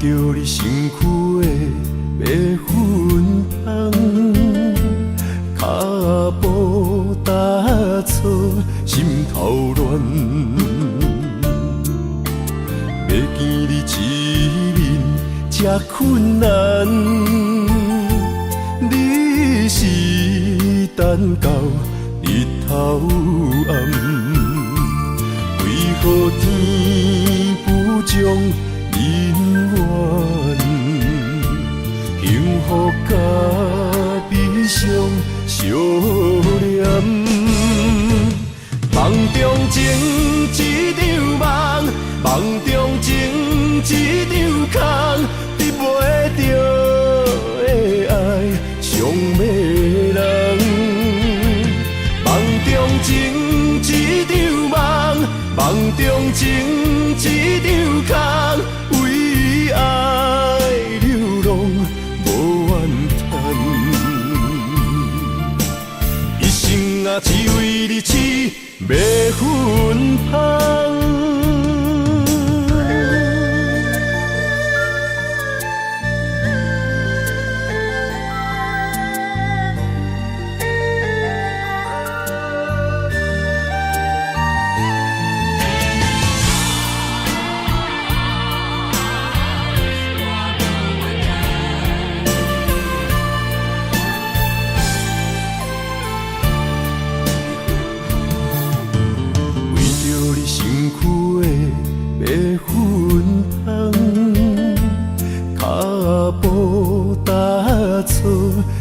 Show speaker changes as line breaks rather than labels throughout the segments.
着你身躯的马粪香，脚步踏错，心头乱。要见你一面这困难，你是等到日头暗，为何天不将人缘，幸福甲悲伤相连。梦中情一场梦，梦中情一场空，得袂着的爱上迷人。梦中情一场梦，梦中情一场空，为爱流浪无怨叹，一生啊只为你痴马粪香。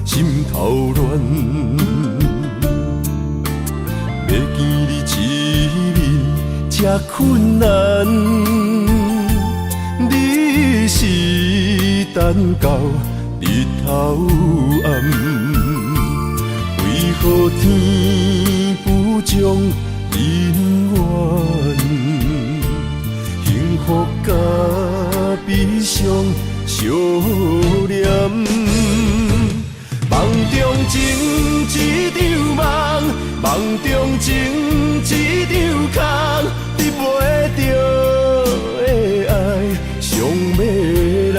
心头乱，要见你一面这困难，你是等到日头暗，为何天不将人缘，幸福甲悲伤相连？梦中情一场梦，梦中情一场空，得袂着的爱上迷人。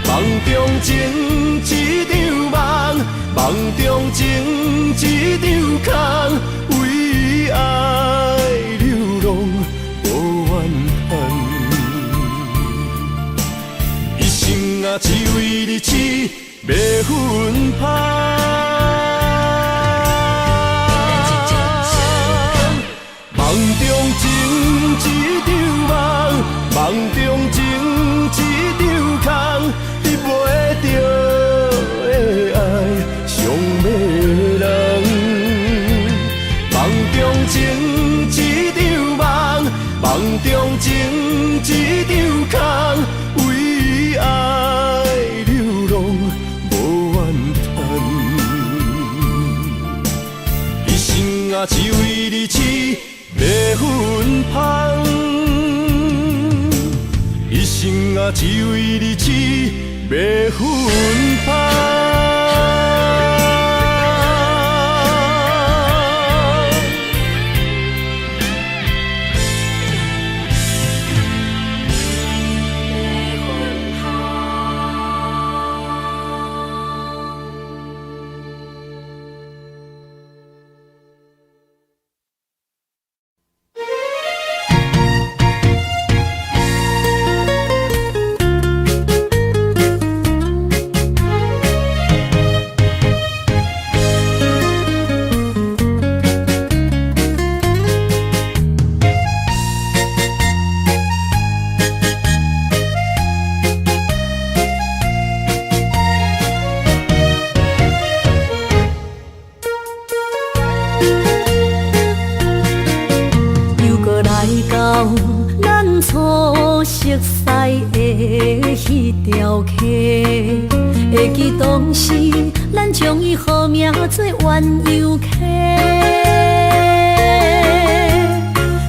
梦中情一场梦，梦中情一场空，为爱流浪无怨叹，一生啊只为你痴马粪香。梦中情一场梦，梦中情一场空，得袂着的爱上迷人。梦中情一场梦，梦中情一场空，为爱流浪无怨叹，一生啊只为你痴马粪香，一生啊只为你痴马粪香。
记当时，咱将伊号名做鸳鸯溪，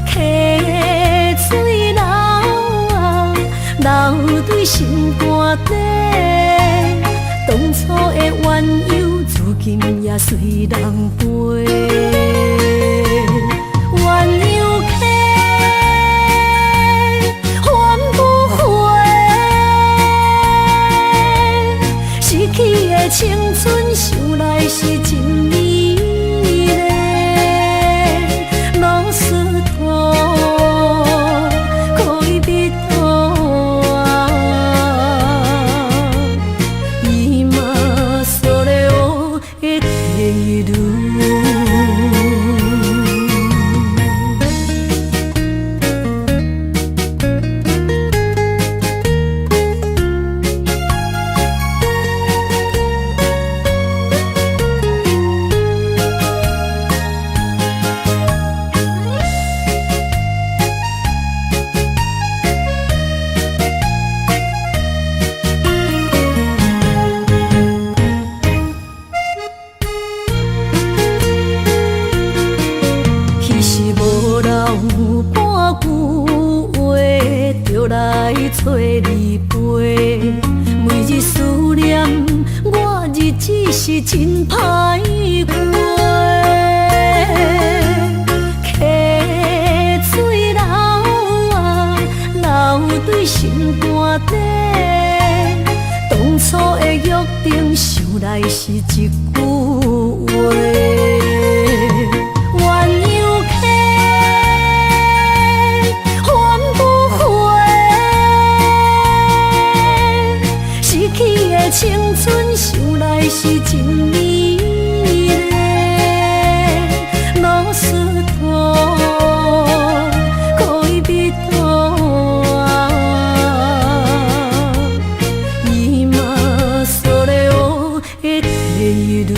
溪水流啊，流对心肝底。当初的鸳鸯，如今也随人飞。鸳鸯溪，翻不回。逝去的青春，想来是真美丽。老师徒，可以彼途啊，伊嘛所了的地路。找你陪，每日思念，我日子是真歹过。溪水流啊，流对心肝底。当初的约定，想来是一句话。青春想来是真美丽，老师徒，可以彼途啊，伊嘛所了的地路。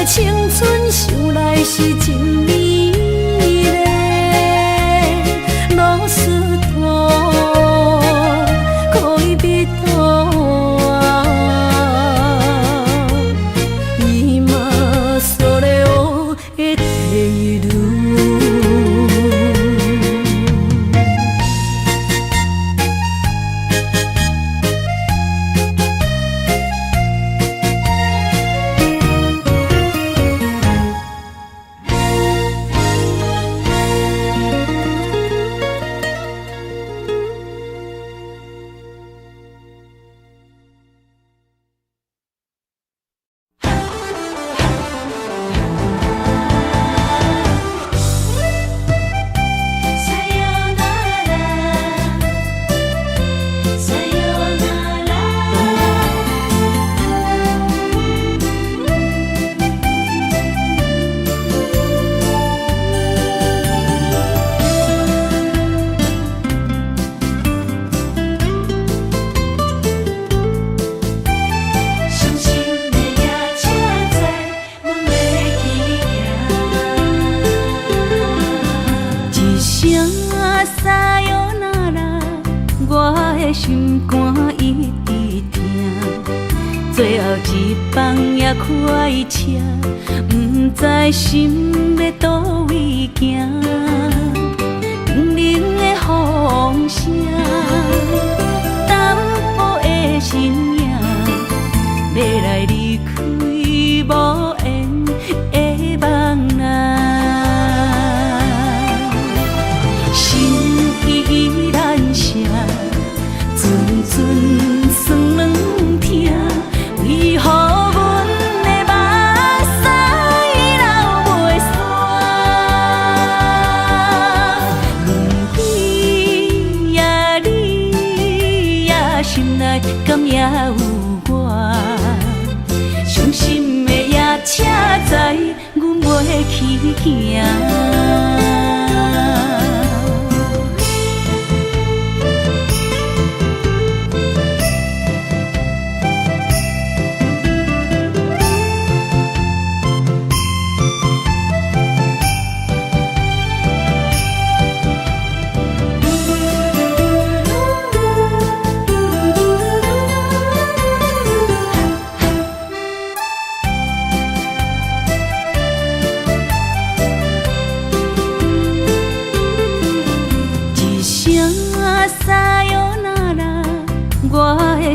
青春想来是真美丽，老师徒，可以彼途啊，伊嘛所了的地路。心肝一直疼，最后一放也开车，不知心要倒位行。冷冷的风声，淡薄的身影，要来离开无缘的梦啊，心依然舍。阵阵酸软疼，为何阮的目屎流袂去行。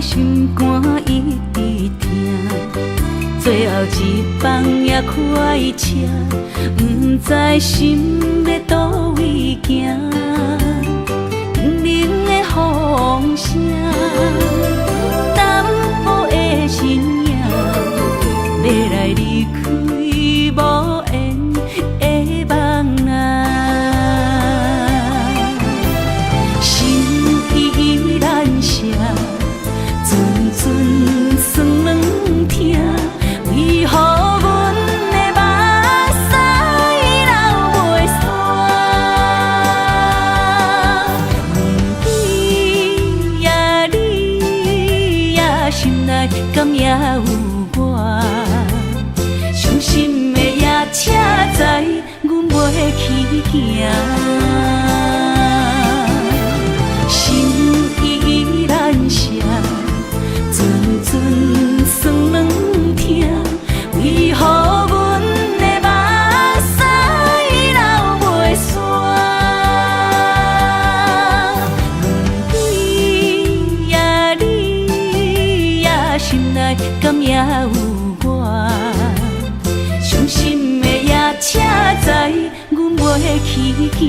心肝一直疼，最后一放也开车，不知心要倒位行。冷冷的风声，淡薄的身影，要来离开无缘的梦啊。心依然舍。阵酸软疼，为何阮的目屎流袂煞？问你呀，心内敢也有我？伤心的夜车载，阮袂去行。心依然舍。阵酸软疼，为何阮的目屎流袂煞？问你呀，心内敢也有我？伤心的夜车载，阮袂去行。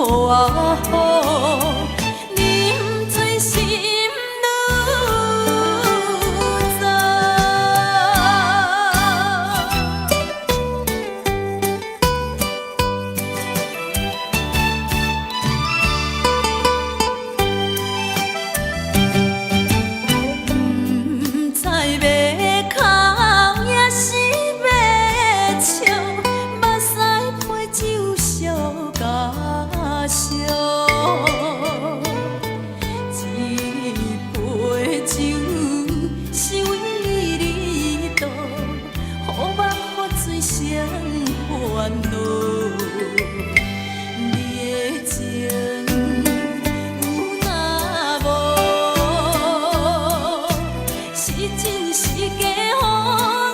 抱啊抱，啉醉心愈早。不知要哭也是要笑，目屎配酒烧甲烧。一杯酒是为你度，好目好水双烦恼。你的情有若无，是真是假予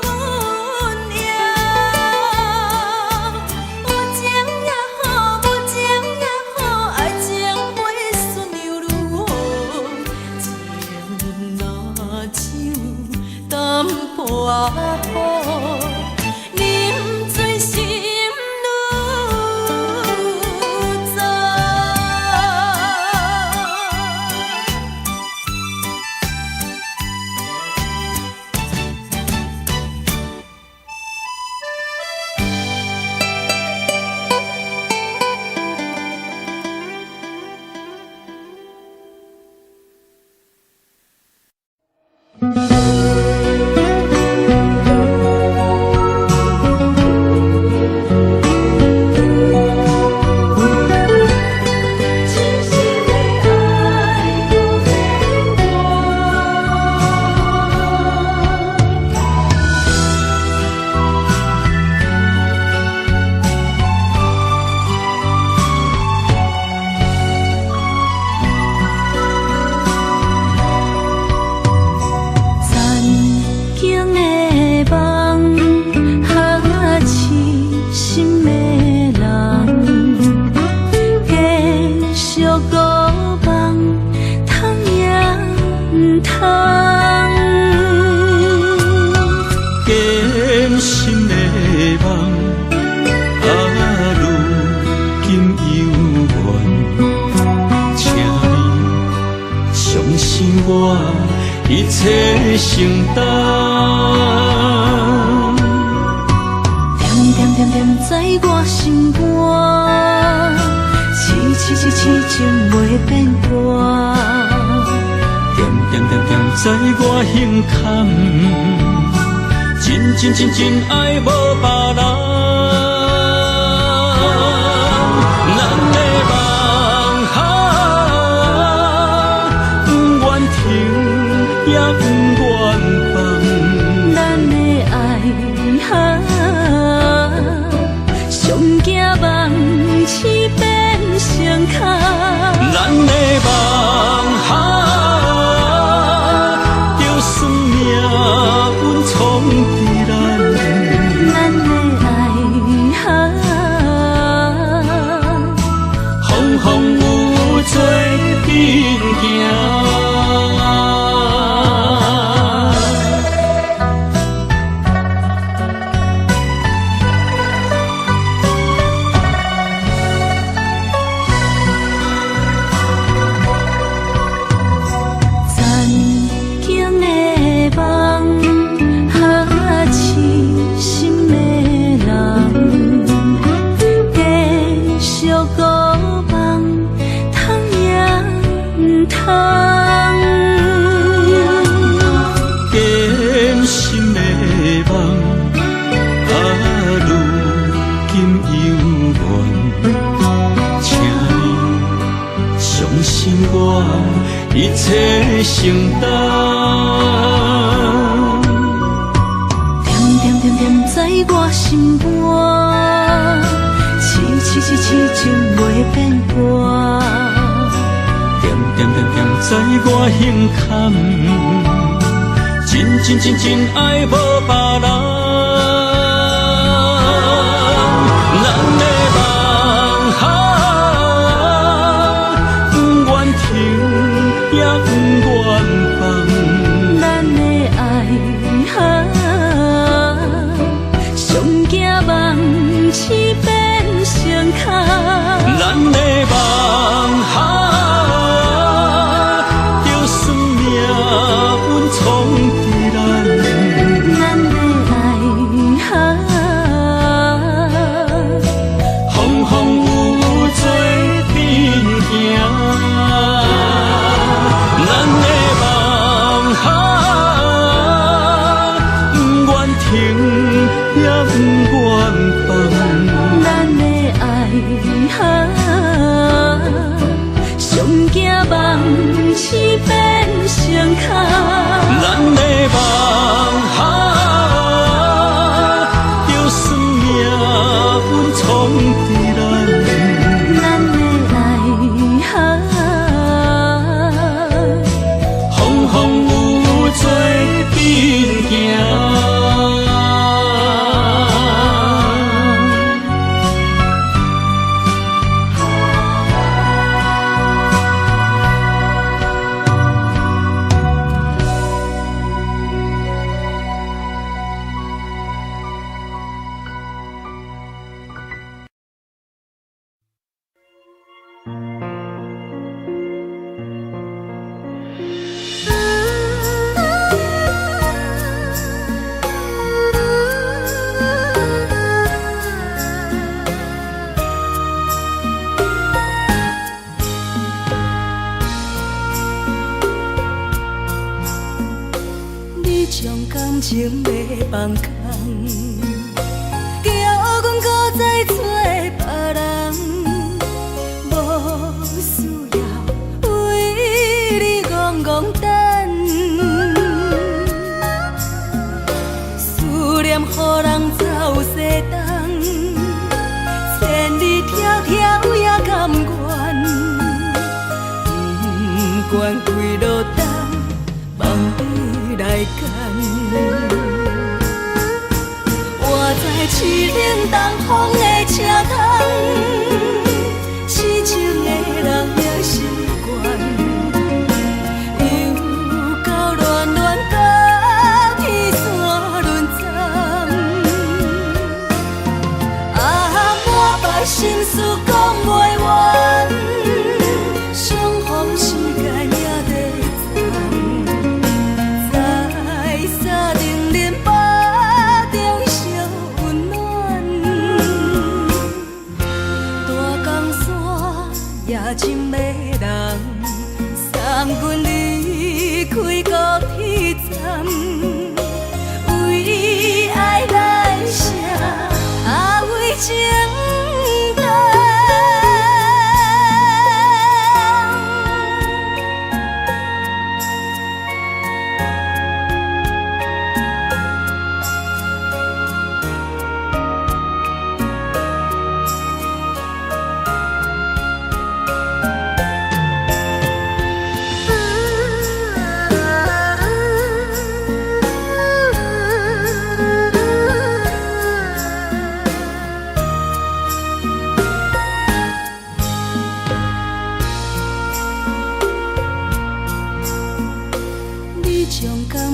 阮赢。有情也好，无情也好，爱情袂顺又如何？情若酒淡薄仔好，啉醉心愈早。
一切承担，
点点点点在我心肝，痴情袂变卦。
点点点点在我胸坎，真爱无别人。咱的梦不愿停，也不愿放。
咱的爱上惊梦痴变成空。
咱的梦就算命运冲伫咱，
咱的爱
风风雨做阵行。一切承担，
点点点点在我心肝，痴情袂变卦。
点点点点在我胸坎，真爱无别人。咱的梦不愿停，也不愿放。
咱的爱上惊梦痴变成空。
咱的梦
梦醒变成空。
咱的梦哈，就算命运创治咱，
咱的爱哈，
风风雨做阵行。
感情要放空，叫阮搁再找别人，无需要为你戆戆等。思念予人走西东，千里迢迢也甘愿，不管几落冬，梦你来干。活在凄冷东风的车窗，痴情的人也习惯，又到恋恋到天山沦陷。啊，满腹心事讲袂完，相逢时间也在藏。在沙丁林巴中烧温暖，大江山也真迷人，送阮离开高铁站，为爱来写啊为情动。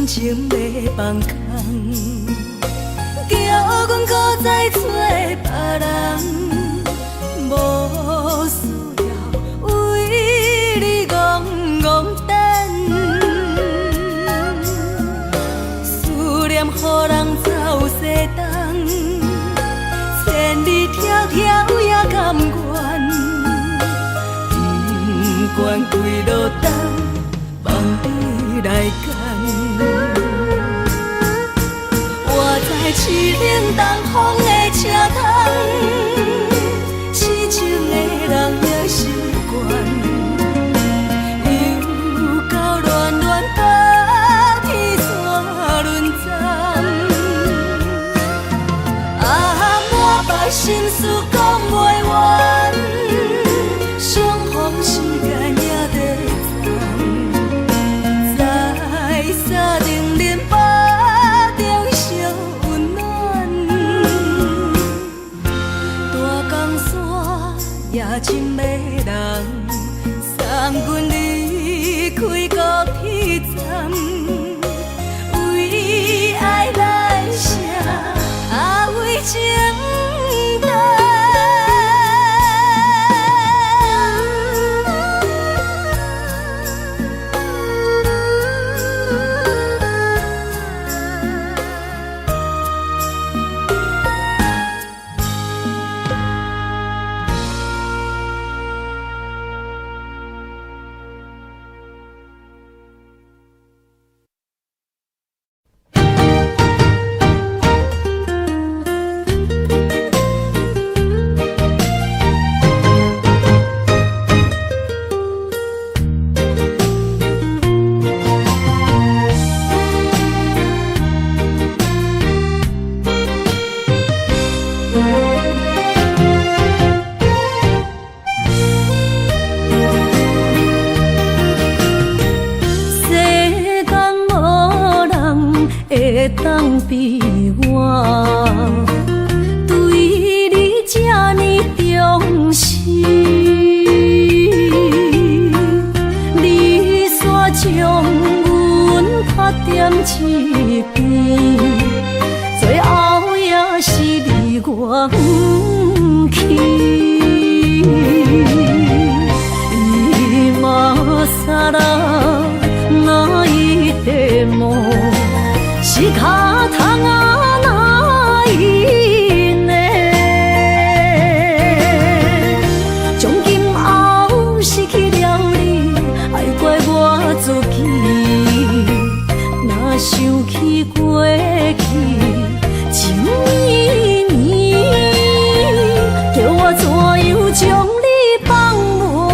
情要放空，叫阮搁再找别人，无需要为你戆戆等。思念予人走西东，千里迢迢也甘愿，不管几落冬，梦你来干。在凄冷东风的车窗，痴情的人也习惯，又到恋恋到天山沦陷。啊，满腹心事讲袂完，相逢时间也在藏，在沙丁林巴。也真迷人，送阮离开高铁站，为爱来写啊为情动。比我对你这呢重视，你煞将阮拍点一边，最后也是你我不去。今啦，那一地梦是脚痛啊，那一呢？从今后失去了你，爱怪我自己。若想起过去情绵绵，叫我怎样将你放袂？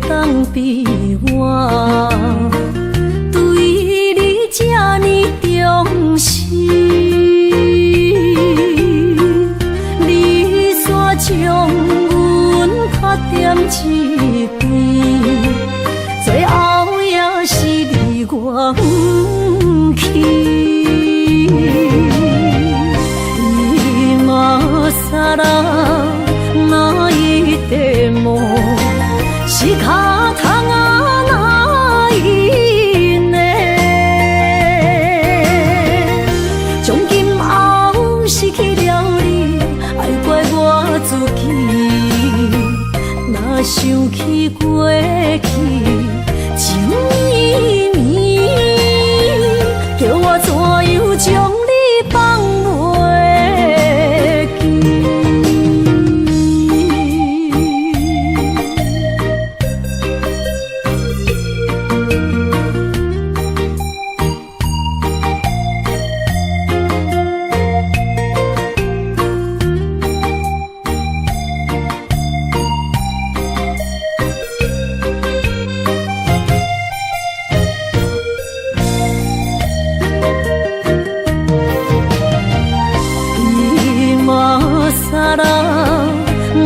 当比我对你这呢重视，你煞将阮拍点一边，最后也是你我不去。伊嘛煞啦，那一地梦。是脚痛啊，那一呢？从今后失去了你，爱怪我自己。若想起过去情绵绵，叫我怎样将你放袂记？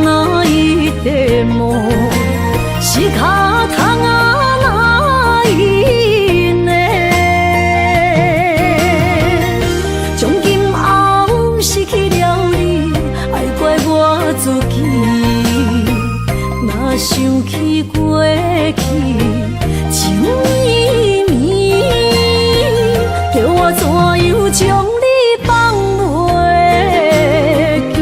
那一地梦是脚痛啊，那一呢？从今后失去了你，爱怪我自己。若想起过去情绵绵，叫我怎样将你放袂记？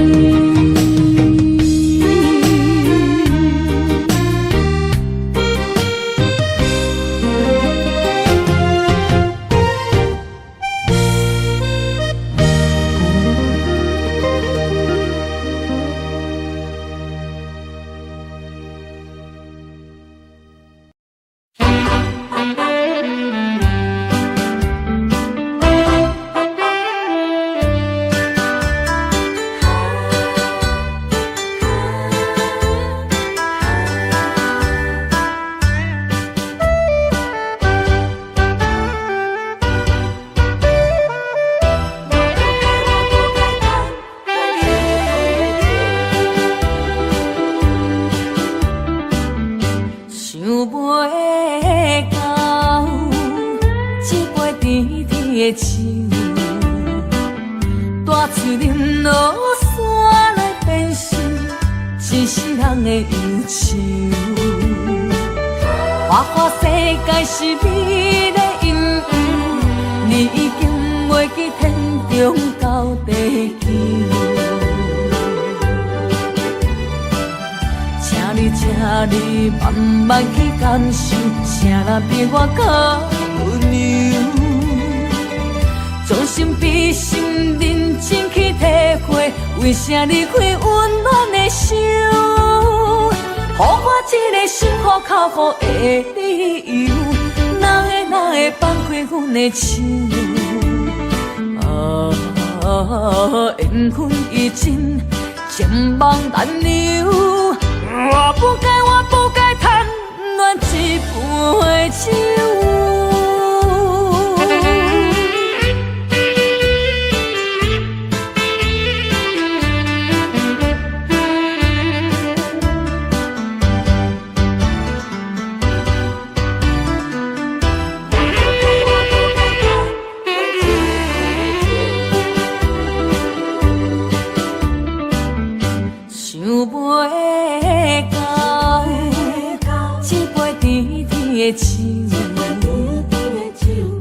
的酒，大嘴饮落山来变成一世人的忧愁。花花世界是美的阴影，你已经袂记天中到地球。请你慢慢去感受，谁人比我较温柔？将心比心，认真去体会，为啥离开温暖的手？予我一个心苦口苦的理由，人的哪会放开阮的手？缘分已尽，情梦难留。我不该贪恋一杯酒。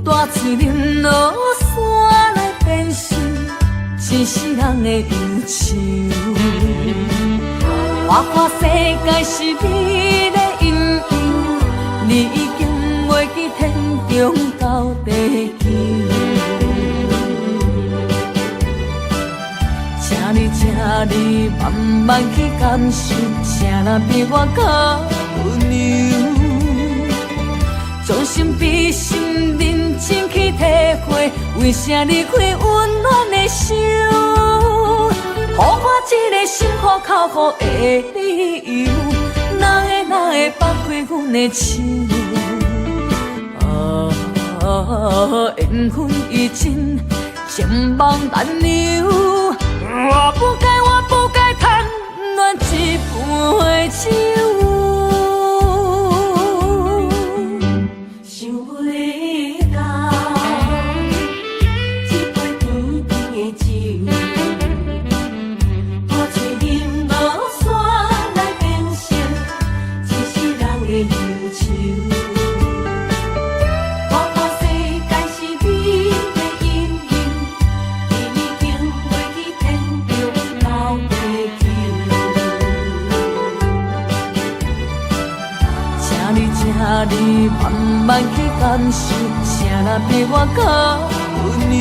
大嘴啉落山来变成一世人的忧愁。看世界是你的阴影，你已经袂记天中到地球。请你慢慢去感受，谁人比我较温柔？将心比心，认真去体会，为啥离开温暖的手？予我一个心苦口苦的理由，哪会放开阮的手？缘分已尽，情梦难留。我不该贪恋一杯酒。你慢慢去感受，谁人比我较温柔？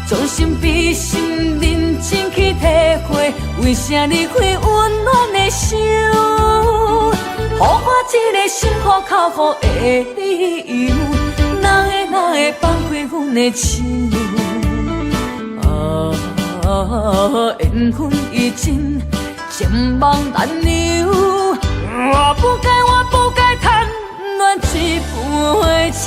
将心比心，认真去体会，为啥离开温暖的手？予我一个心苦口苦的理由，哪会放开阮的手？缘分已尽，情梦难留。我不该贪恋一杯酒。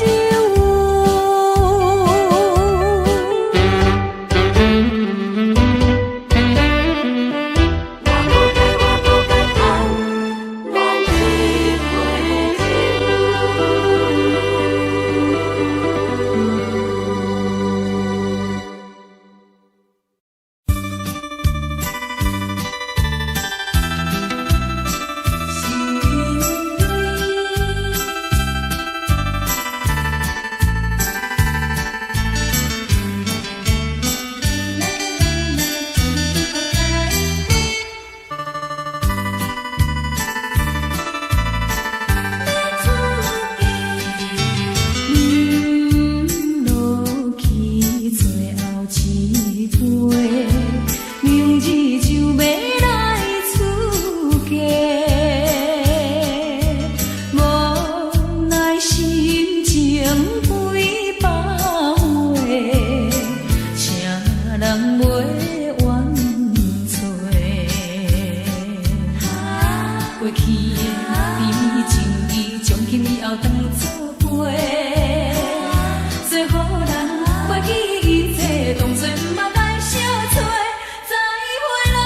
当作不捌来相找，再会啦。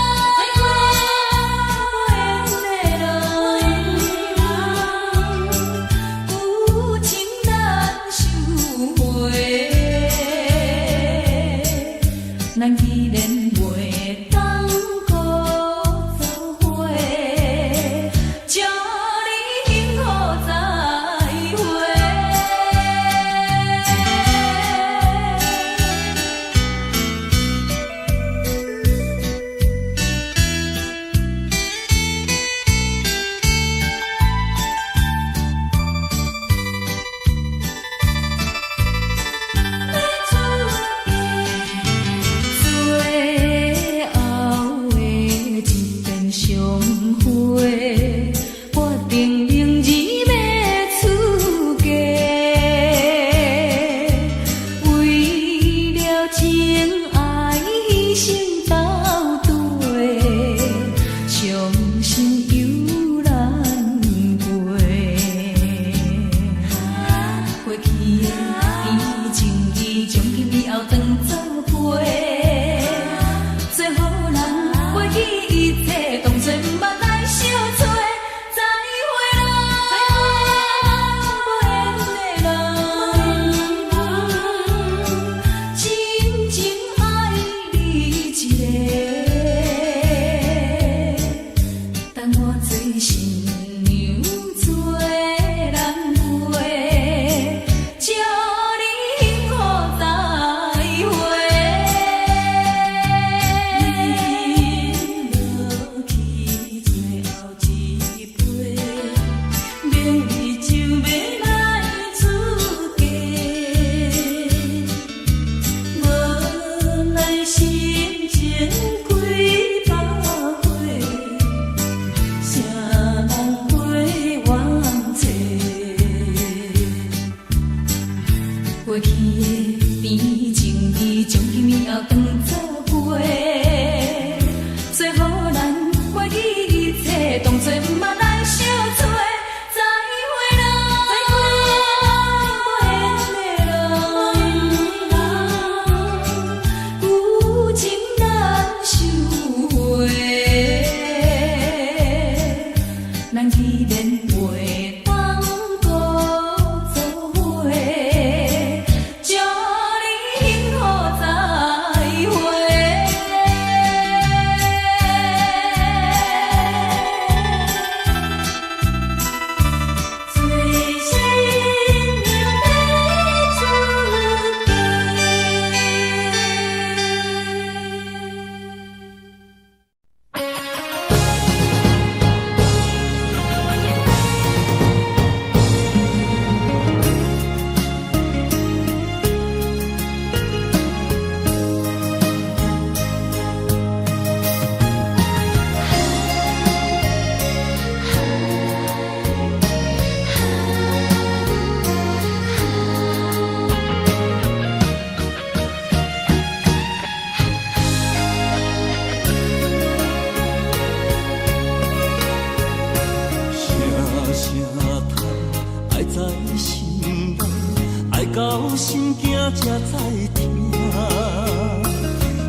到心惊才知疼，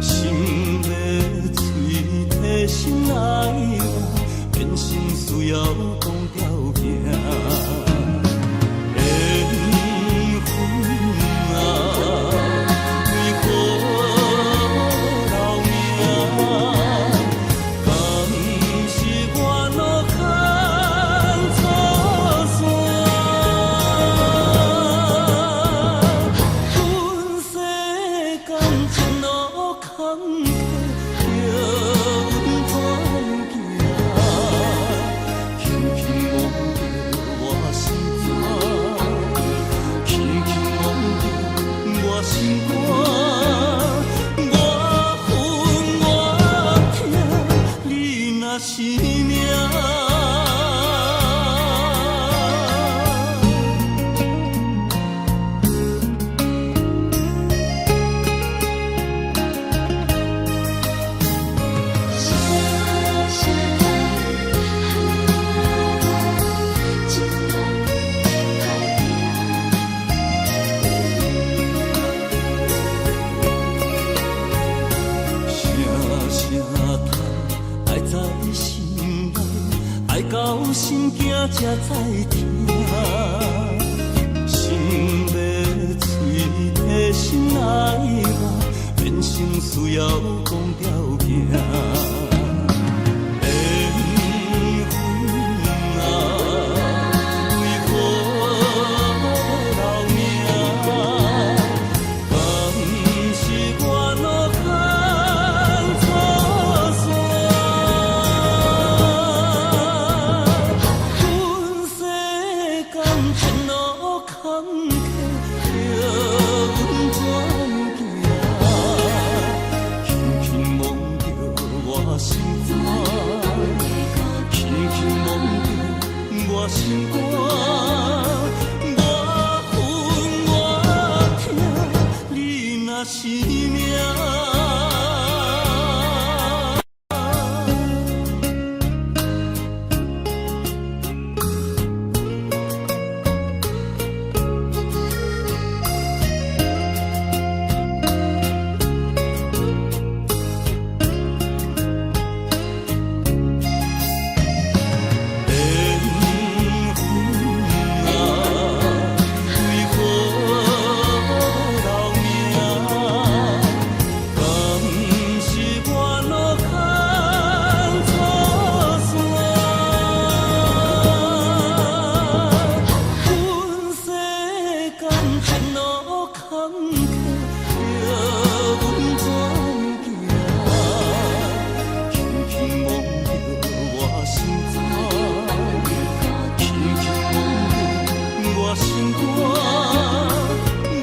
心要嘴替心爱我，变心需要讲条件。心惊才知疼，心要嘴替心爱我，变成需要讲条件。心肝，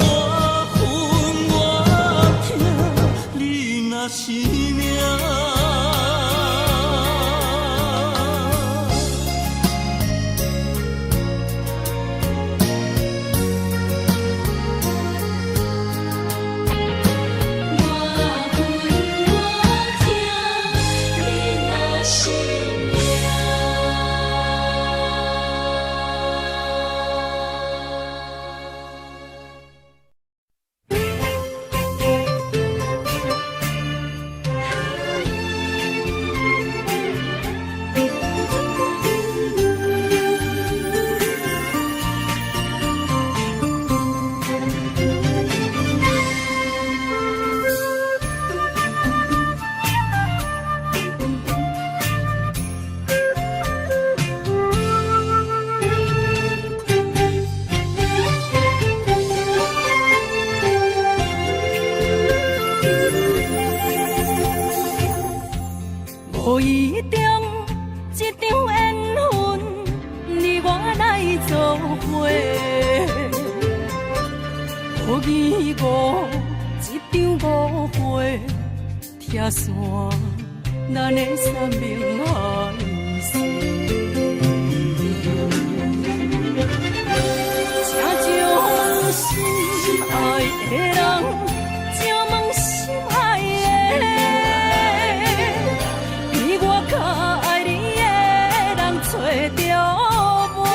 我恨我疼，你若是命。无意中一场缘分，你我来做伙。无义误一场误会，拆散咱的三明海誓。请将心爱的人，请问心爱的。较爱你的人找着袂？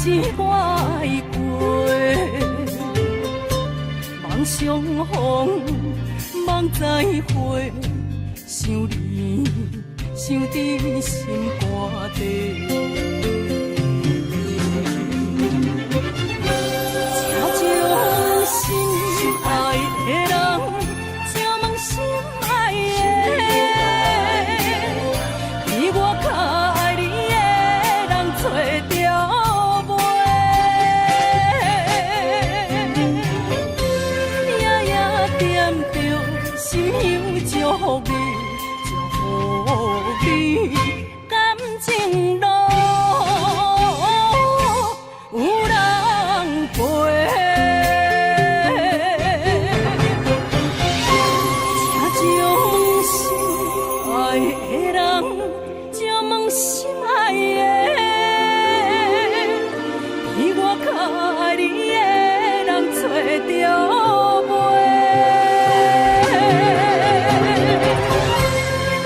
是我的过，梦相逢，梦再会，想你，想伫心肝底。请将心爱的人，请问心爱的，比我较爱你的人找着袂？夜夜惦着心香祝福你，祝福你感情路有人陪。心爱的，比我较爱你的人找着袂？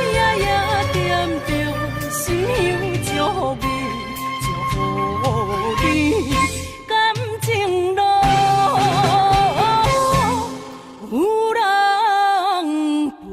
夜夜惦着心香祝福你，祝福你感情路有人陪。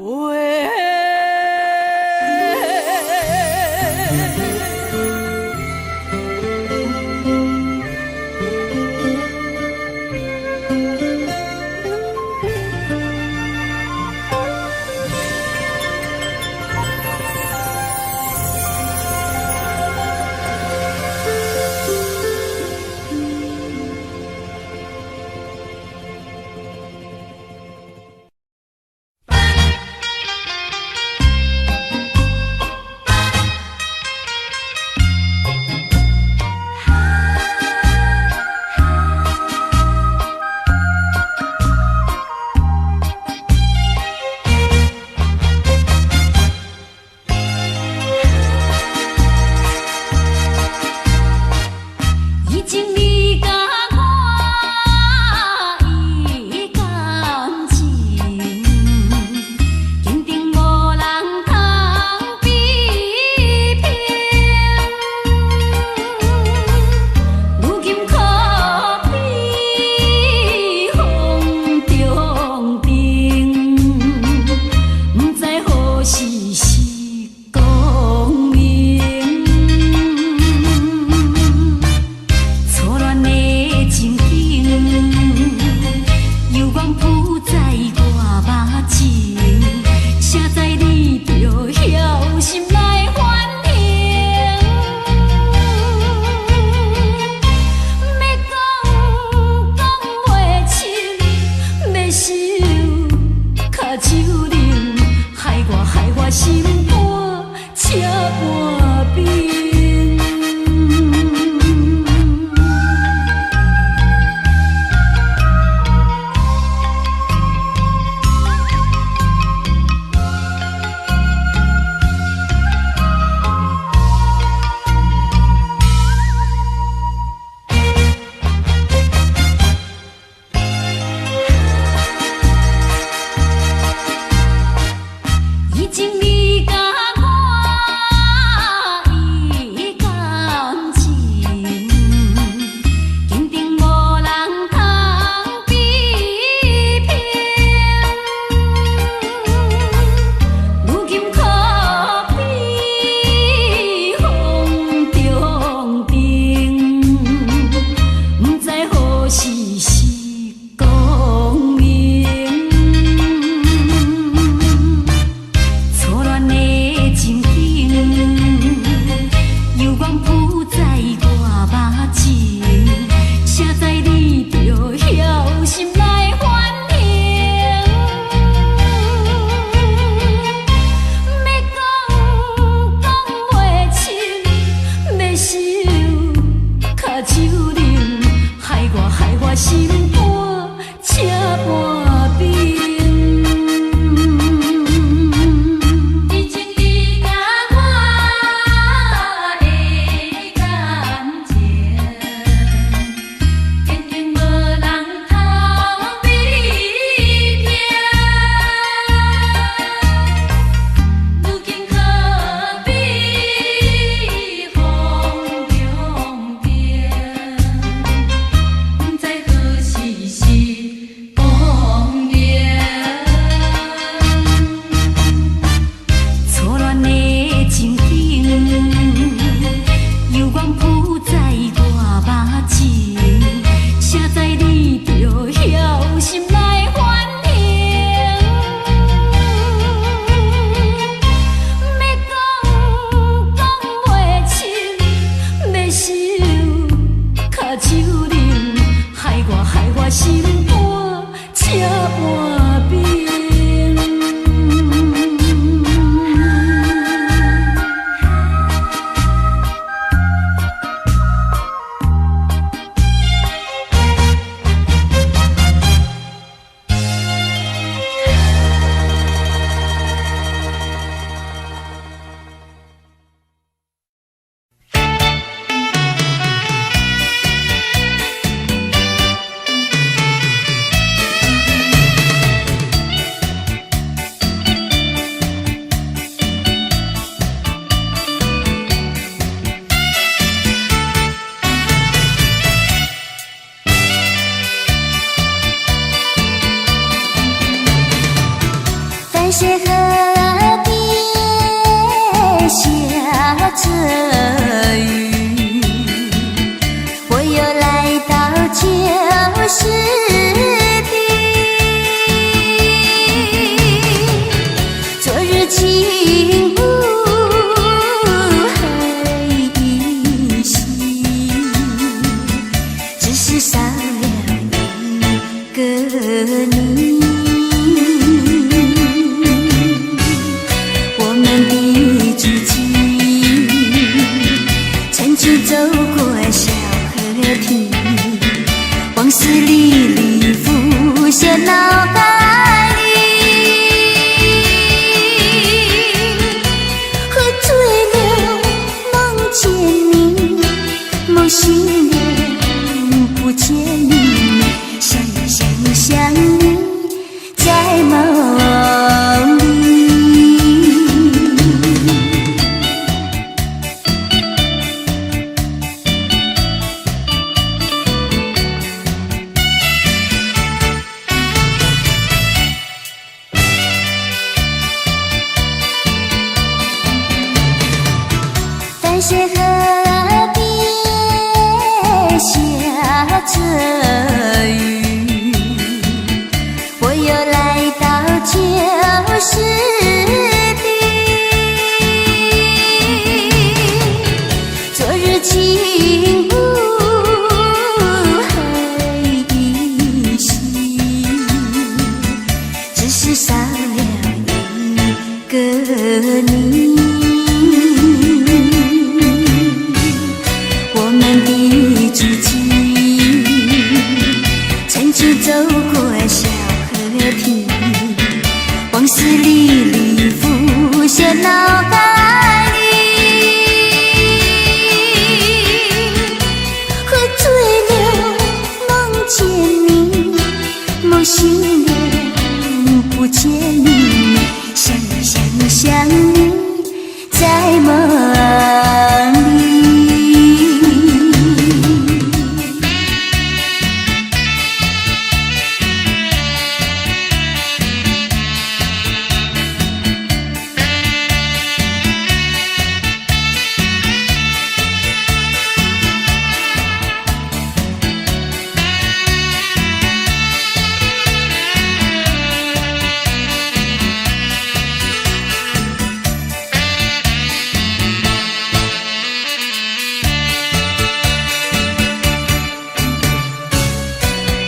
着雨，我又来到旧时地。昨日情不还依稀，只是少了一个你。我们的足迹曾经走过小河堤，往事历历浮现脑海里。喝醉了梦见你，梦醒了不见你，想你在梦里。淡水河边下着雨，我又来到旧时地。昨日情不还依稀，只是少了一个你。我们的足迹曾经走过小河堤，往事历历浮现脑海里。喝醉了梦见你，梦醒了不见你，想你在梦里。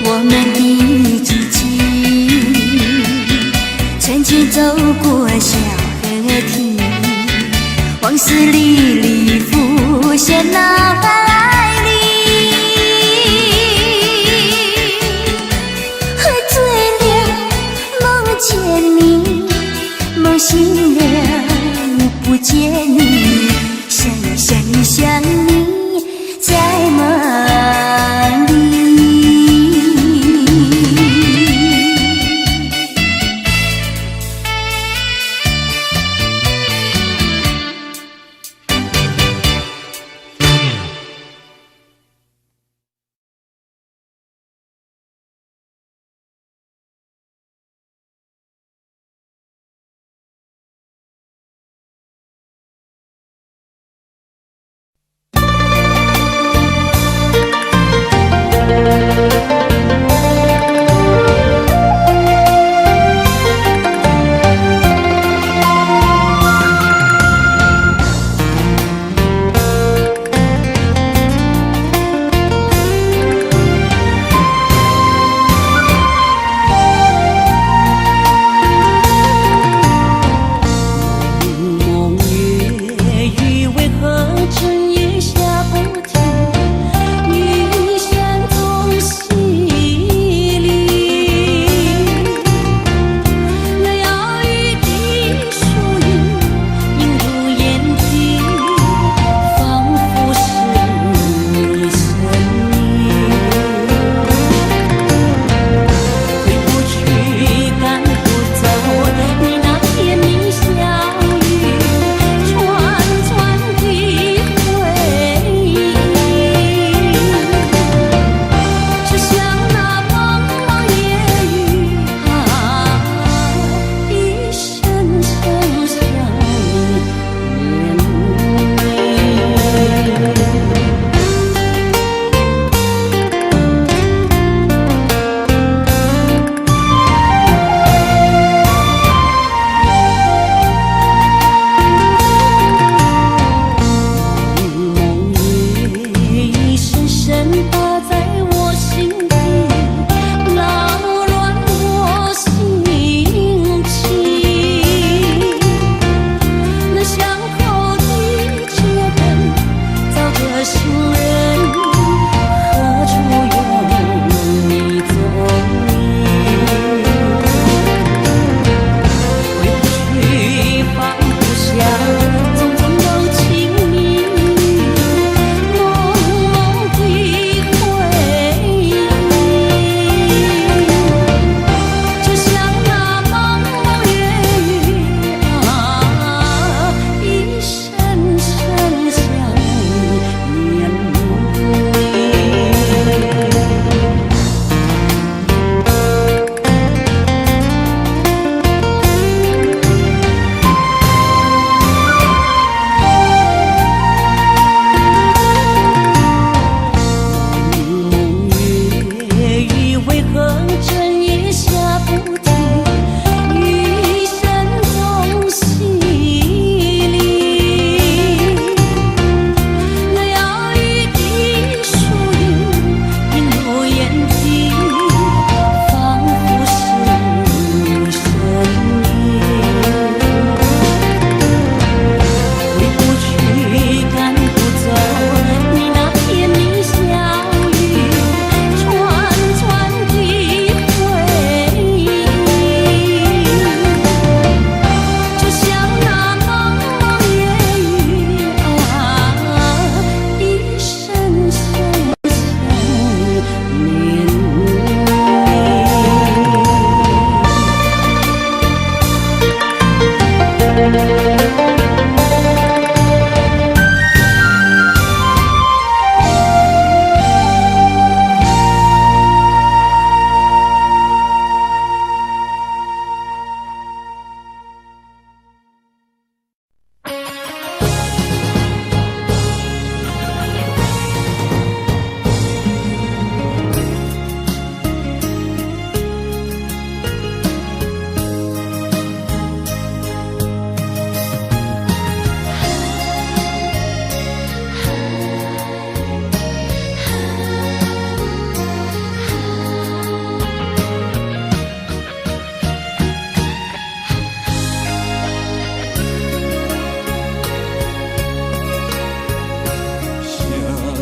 我们的足迹曾经走过小河堤，往事历历浮现脑海里。喝醉了梦见你，梦醒了不见你，想你在梦里。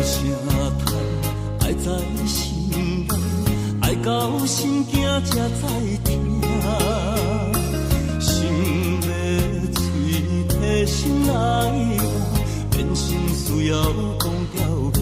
声叹，爱在心内，爱到心惊才知听。心要嘴提心来话，变成需要讲条行。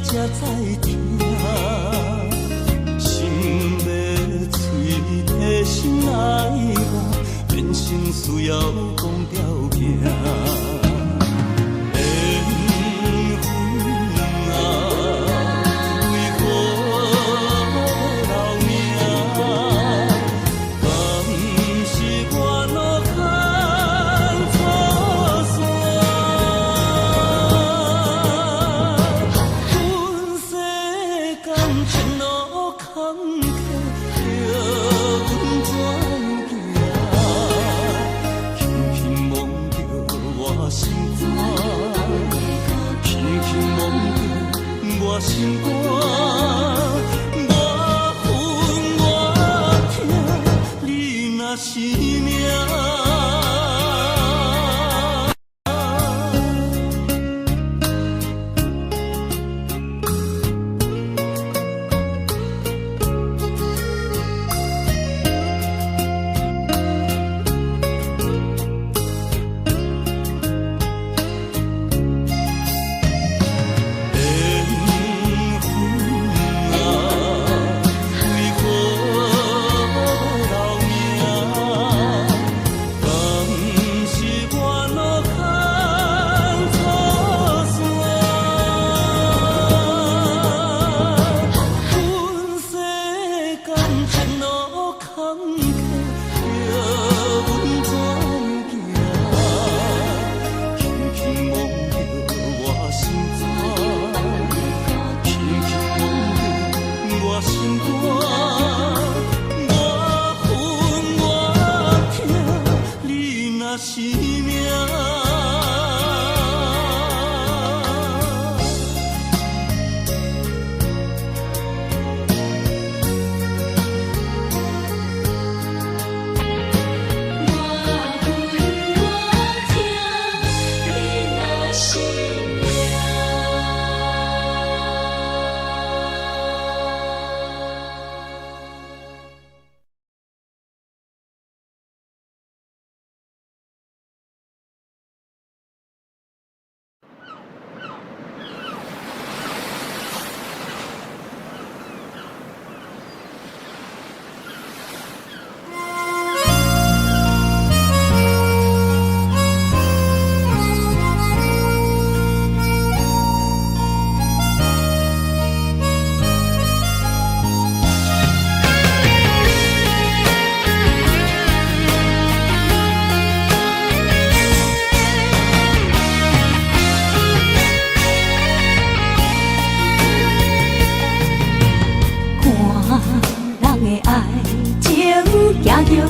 才知听，心要嘴提心来话，变成需要讲条行。心肝，我恨我痛，你若是命。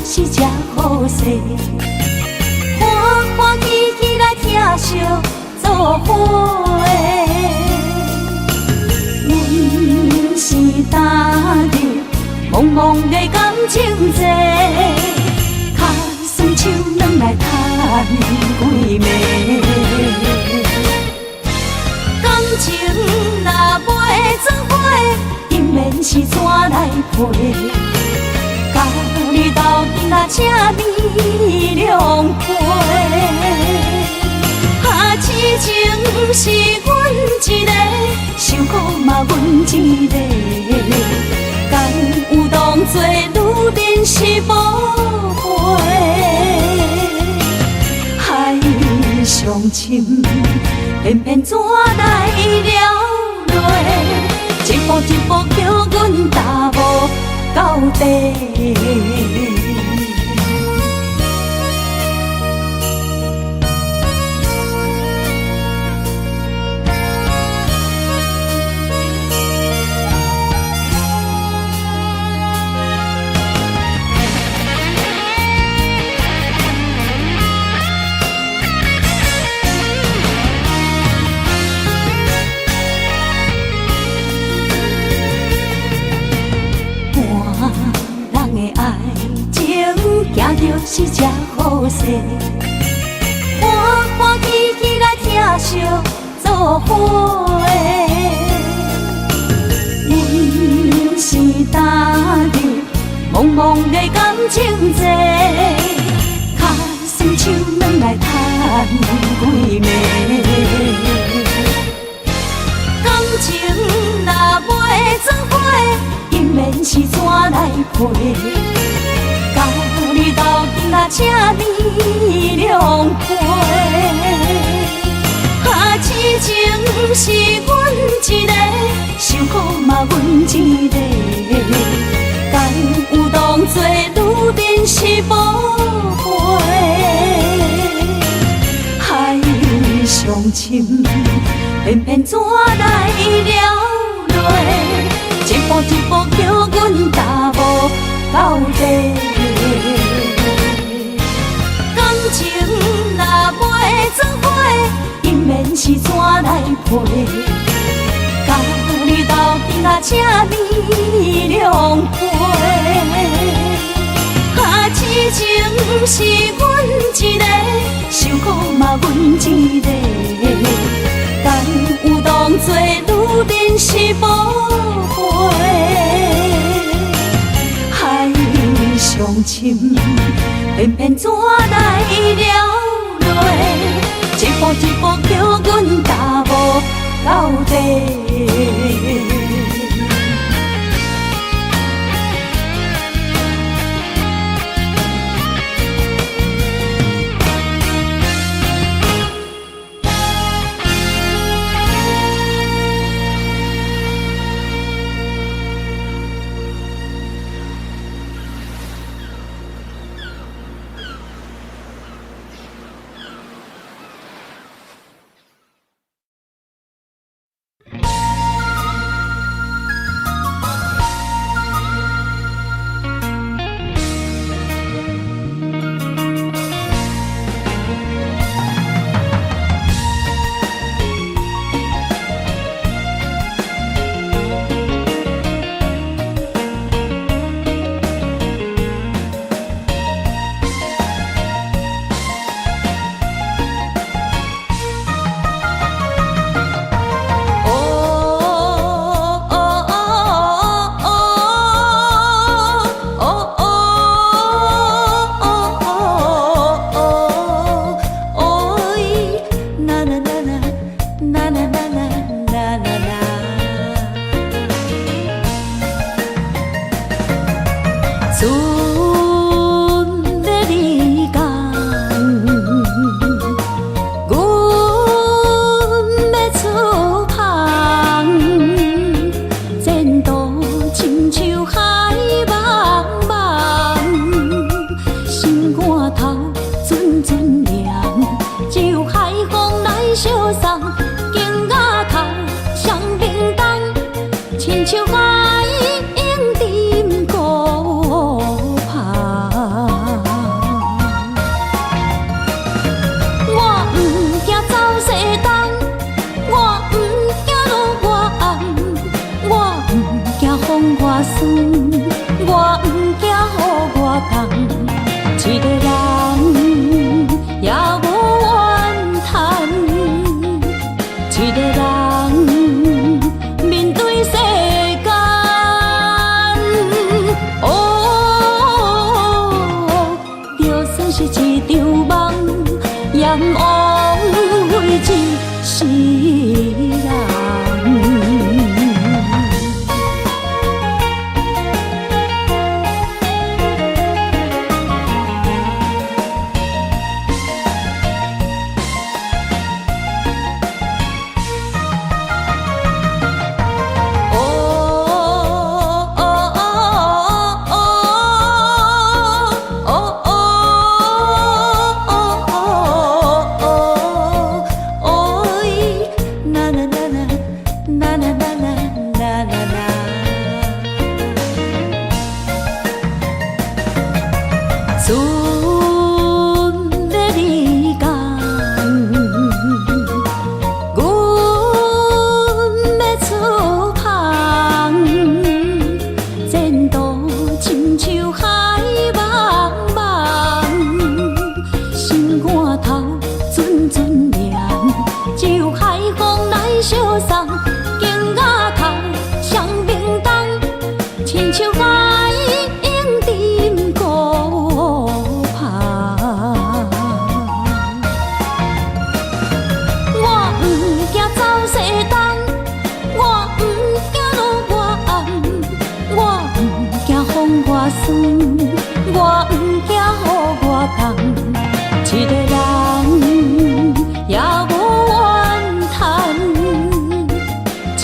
是只好势，欢欢喜喜来听相作伙的。阮是踏入茫茫的感情债，脚酸手软来叹几暝，感情若袂做伙，因免是怎来陪？甲你斗阵啊，这美良陪。啊，痴情是阮一个，受苦嘛阮一个。敢有当作女人是无悔？海上深，偏偏怎来了落？一步一步叫阮踏无到底。行着是这好势，欢欢喜喜来疼惜做伙。阮是担着茫茫的感情债，脚酸手软来叹几暝。感情若袂做伙，因免是怎来陪？甲你斗阵啊，这美良陪。啊，痴情是阮一个，受苦嘛阮一个。敢有当作女人是无悔？海上深，偏偏怎来了落？一步一步叫阮踏无到底。感情若袂做伙，因免是怎来陪？甲你斗阵啊，这美良陪。啊，痴情是阮一个，受苦嘛阮一个。敢有当作女人是无悔？海上深，偏偏怎来了落？一步一步叫阮踏无到底。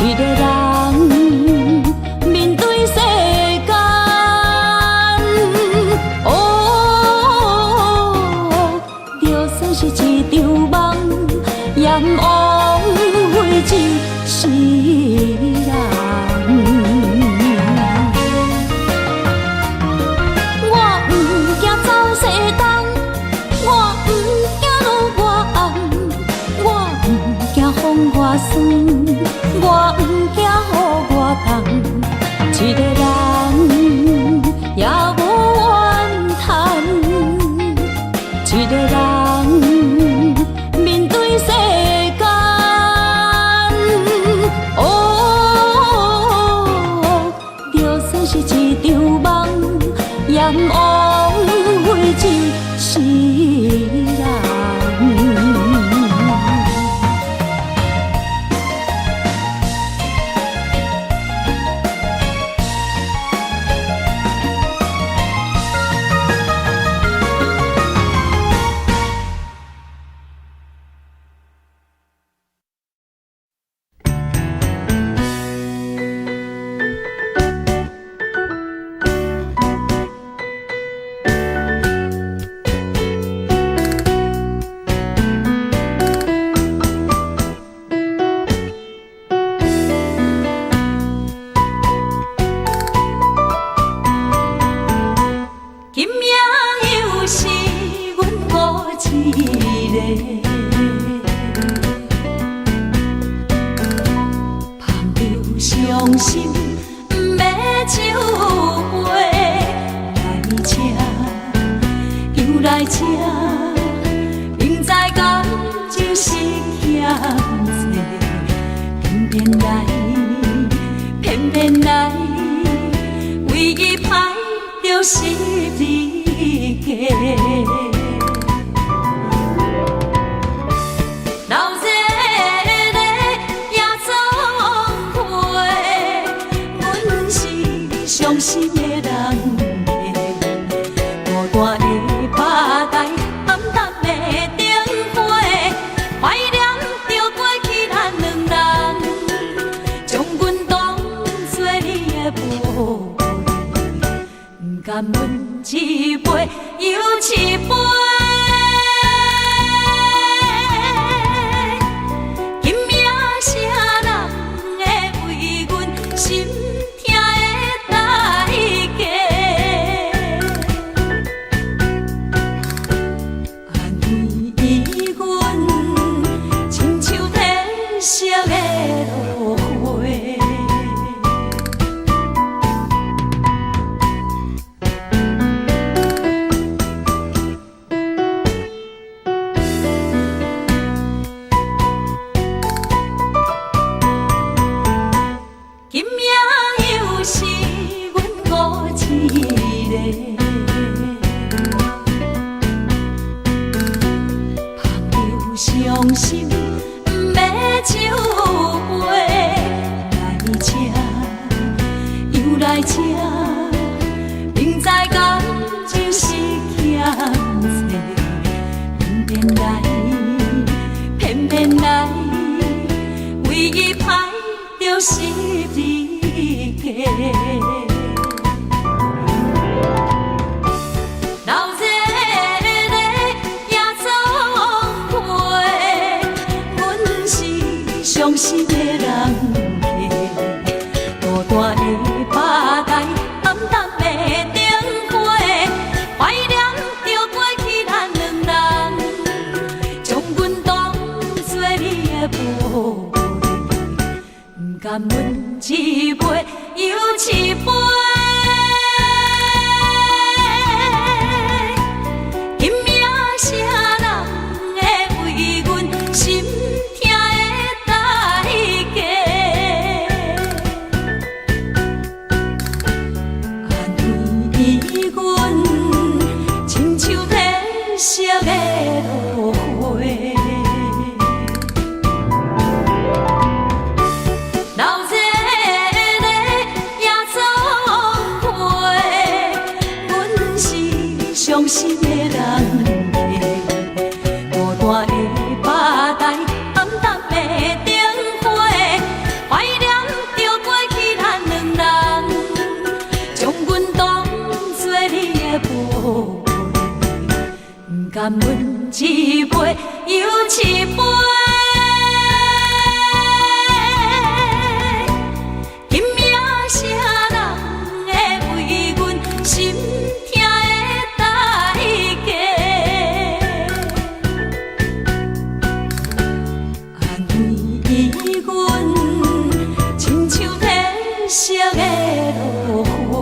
一个人面对世间，哦，就算是一场梦，也枉费一世人。我不惊走西东，我不惊路外红，我不惊风外酸，我不惊雨外重。一个人也无怨叹，一个人面对世间，哦，就算是一场梦，也枉费一世人。今夜又是阮孤一个，捧着伤心不要酒杯，来吃又来吃，明知感情是欠债，偏偏来，为伊歹就是你家。老热热夜总会，阮是伤心的人家，孤单的拍台，暗淡的灯花，怀念着过去咱两人，将阮当作你的宝贝。甘阮一杯又一杯，今夜啥人会为阮心痛的代价？安慰阮，亲像天色的落花。今夜又是阮孤一个，捧着伤心不要酒杯，来吃又来吃，明知感情是欠债，偏偏来，为伊歹就是你家。老热热夜总会，阮是伤心的人家，孤单的拍台，暗淡的灯花，怀念着过去咱两人，将阮当作你的宝贝。甘阮一杯又一杯，今夜啥人会为阮心痛的代价？安慰阮，亲像天色的落花。老热热夜总含阮一杯又一杯。今夜谁人会为阮心痛的代价？安慰阮，亲像褪色的落花。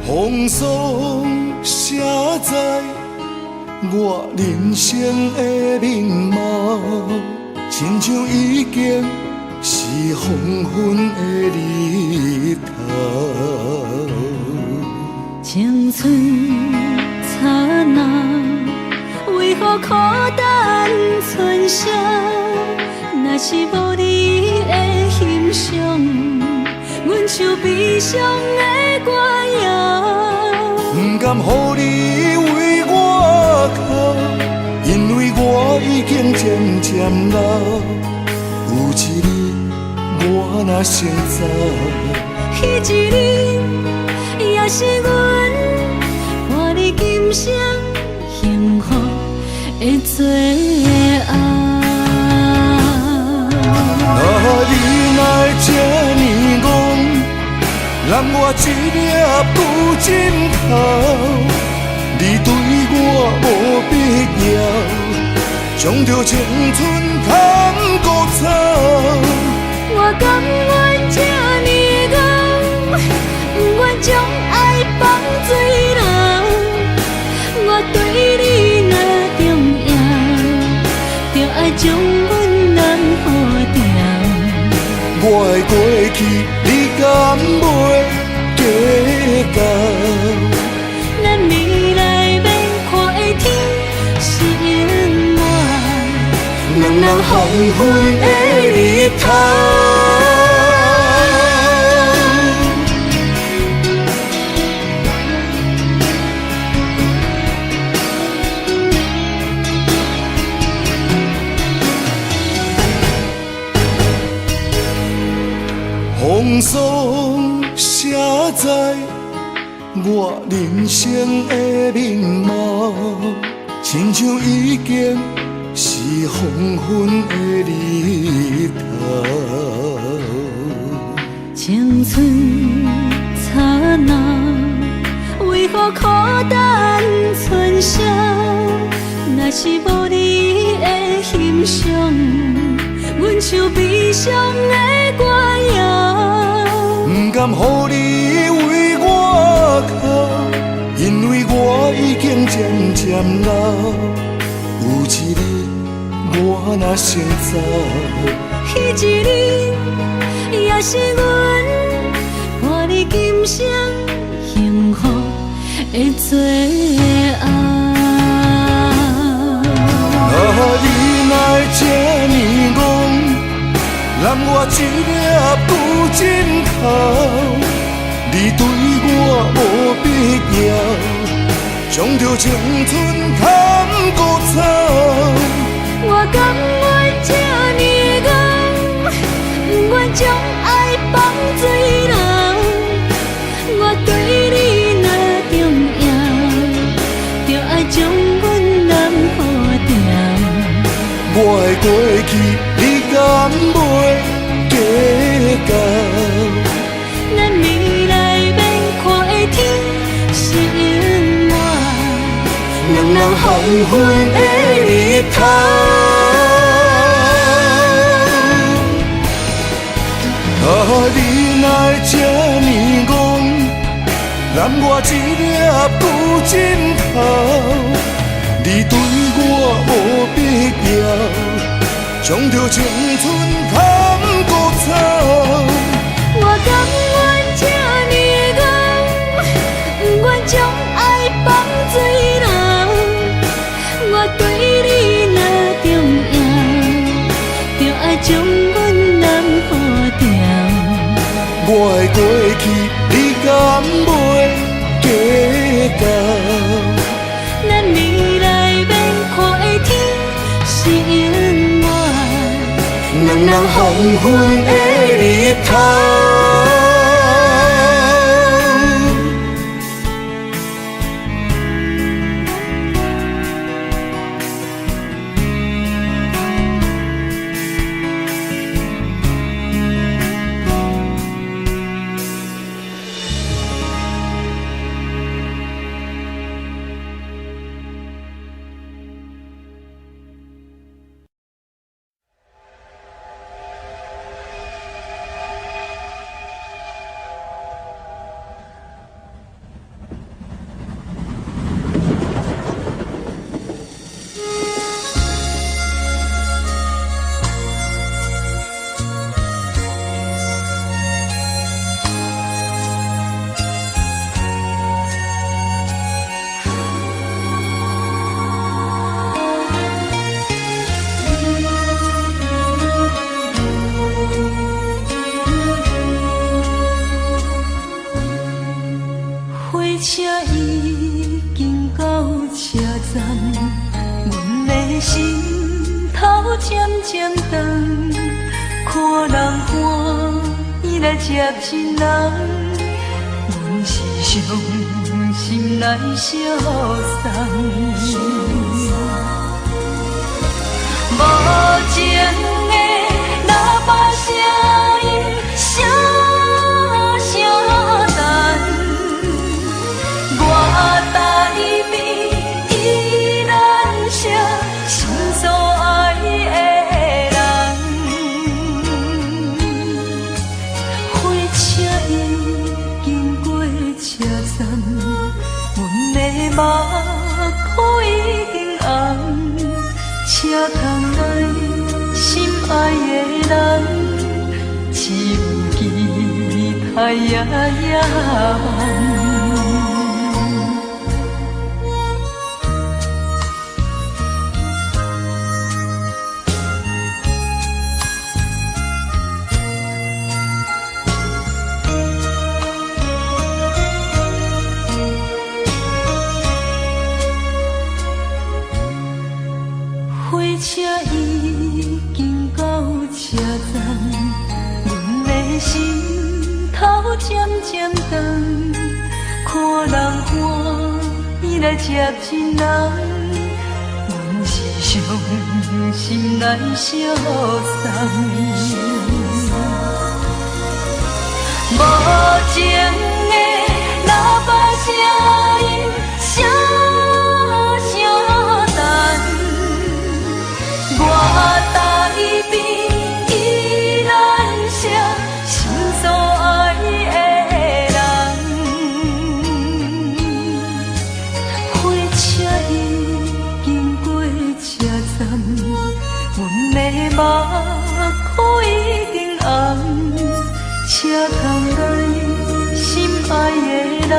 风霜写在我人生的面貌，亲像已经是黄昏的日头。
青春刹那，为何孤单存剩？若是无你的欣赏，阮像悲伤的歌谣。
不甘予你为我哭，因为我已经渐渐老。有一日我若先走，
彼一日也是阮伴你今生幸福的最后。
啊，你若这呢戆，揽我一粒有枕头，你对我无必要，将着青春砍孤草。
我甘愿这呢戆，不愿将爱放水流。我对你若重要，就爱将阮人护牢。
我的过去，你敢袂计较？
咱未来免看的天是永远，两人黄昏的日头。风霜写在我人生的面貌，亲像已经是黄昏的日头。青春刹那，为何孤单春宵？若是无你的欣赏，阮像悲伤的歌谣。
不甘予你为我哭，因为我已经渐渐老。有一日我若先走，
彼一日也是阮伴你今生幸福的最后。
你若会这呢戆，揽我一粒有枕头，你对我无必要，将着青春砍孤草。
我甘愿这呢戆，不愿将爱放水流。我对你若重要，就爱将阮人护牢。
我的过去，你敢袂计较？
咱未来免看的天是永远，两人黄昏的日头。
你若会这呢戆，揽我一粒有枕头，你对我无必要，将着青春砍孤草。
我甘愿这呢戆，不愿将爱放水流。我对你若重要，就爱将阮人护牢。
我的过去，你敢袂计较？
咱未来免看的天是永远，两人黄昏的日头。车已经到车站，阮的心头渐渐长，看人欢喜来接亲人，阮是伤心来相送。无情的喇叭声音，声声车窗内心爱的人，只有期待夜夜梦。火车已经到车站，阮的心头渐渐长，看人欢喜来接亲人，阮是伤心来相送。无情的喇叭声音，声声淡。我台边依然写心所爱的人，火车已经过车站，阮的目眶已经红，车窗内心爱的人，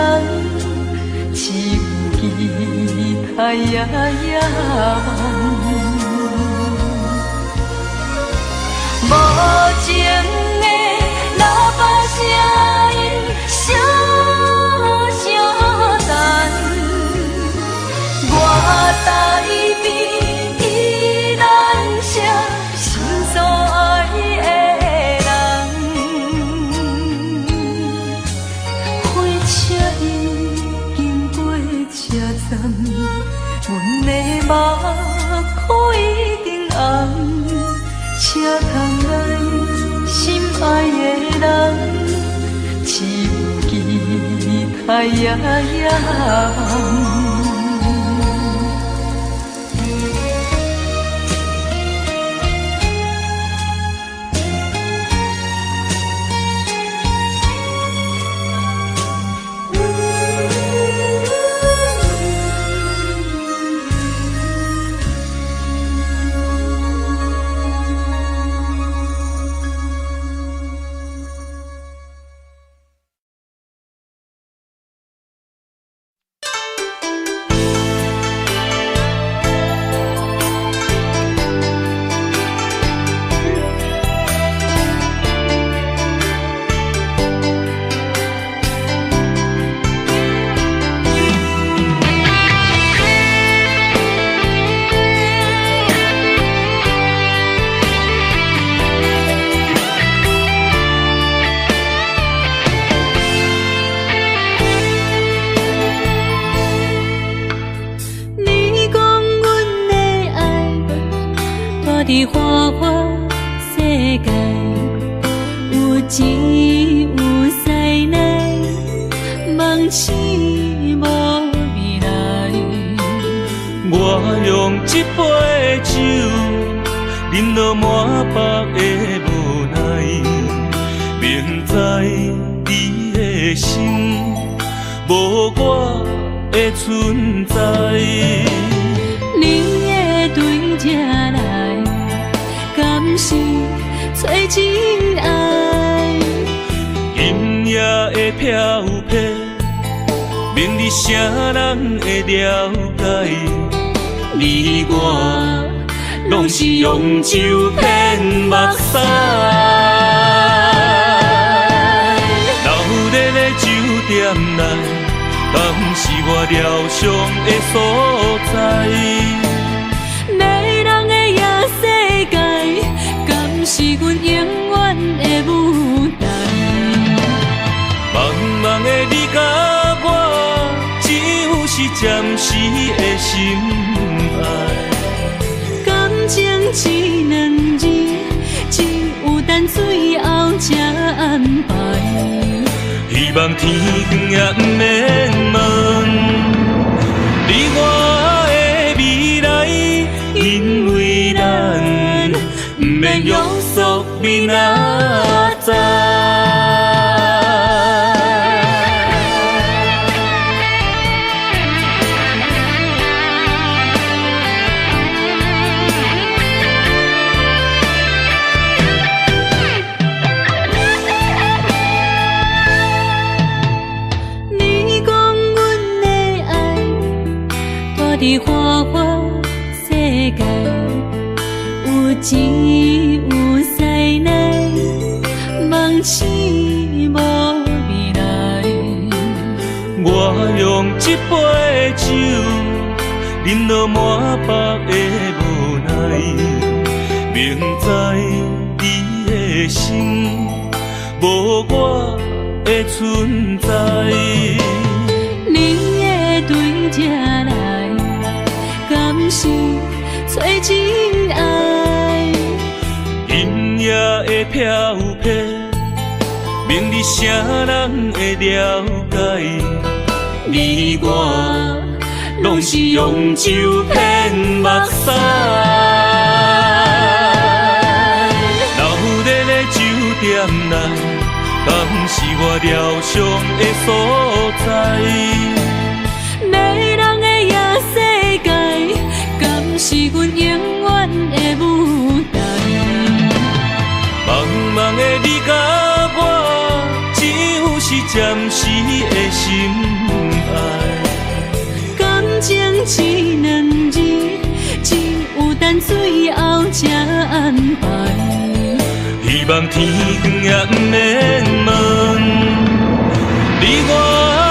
只有期待夜夜梦。无情的喇叭声音，声声淡。我台边依然写心所爱的人，火车已经过车站，阮的目眶已经红。车窗内心爱的人，只有期待夜夜梦。伫花花世界，有钱有势来，梦醒无未来。
我用一杯酒，饮落满腹的无奈，明知你的心无我的存在。
你的对这来，敢是找真爱？
今夜的飘泊，明日啥人会了解？你我拢是用酒骗目屎，流热的酒店内，敢是我疗伤的所在？
迷人的夜世界，敢是阮永远的舞台？
茫茫的你甲我，只有是暂时的心爱。
感情只两字，只有等最后才安排。
希望天光也不免问你我的未来，因为咱不免约束明仔载。
有钱有势来，梦醒无未来。
我用一杯酒，饮落满腹的无奈，明知你的心无我的存在。
你的对这来，敢是找真爱？
音乐的飘飘，明日谁人会了解？你我拢是用酒骗目屎，留在咧酒店内，敢是我疗伤的所在？
迷人的夜世界，敢是阮永远的舞台？
茫茫的你甲我，只有是暂时的心爱。
感情只两字，只有等最后才安排。
希望天光也不免问你我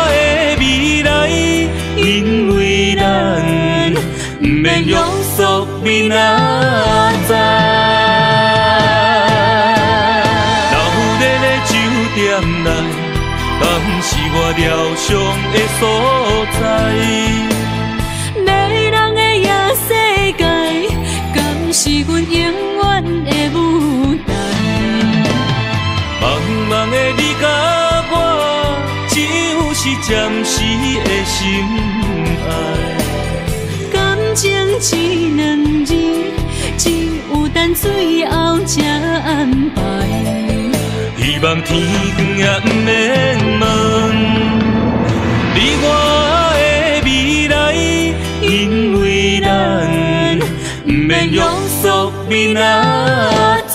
的未来，因为咱不免约束明仔载。留在咧酒店内，敢是我疗伤的所在？
迷人的夜世界，敢是阮永远的舞台？
茫茫的你甲我，只有是暂时的心爱。
感情只两字，只有等最后才安排。
希望天光也不免问你我的未来，因为咱不免约束明仔载。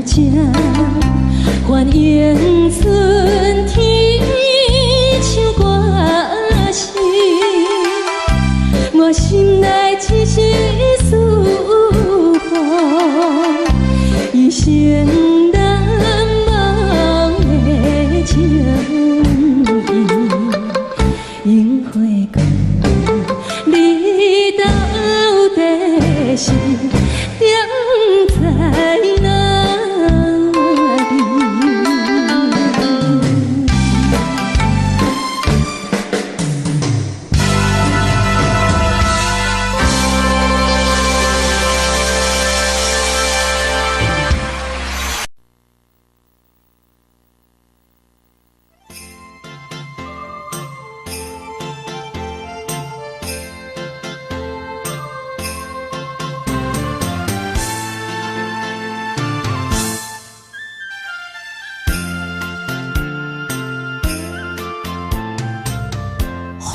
这欢迎春天唱歌声，我心内一丝思慕，一生难忘的情。樱花讲，你到底是踮在哪里？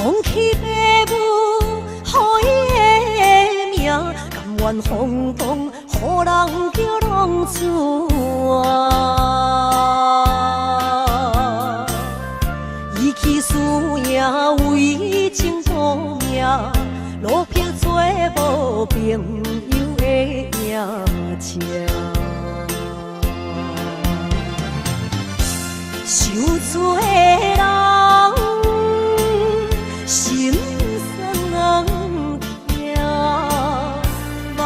风起马舞，好伊的名，甘愿轰动，予人叫浪子啊！伊去输赢，为情赌命，路撇做无朋友的赢情。受罪的人。心酸人听，目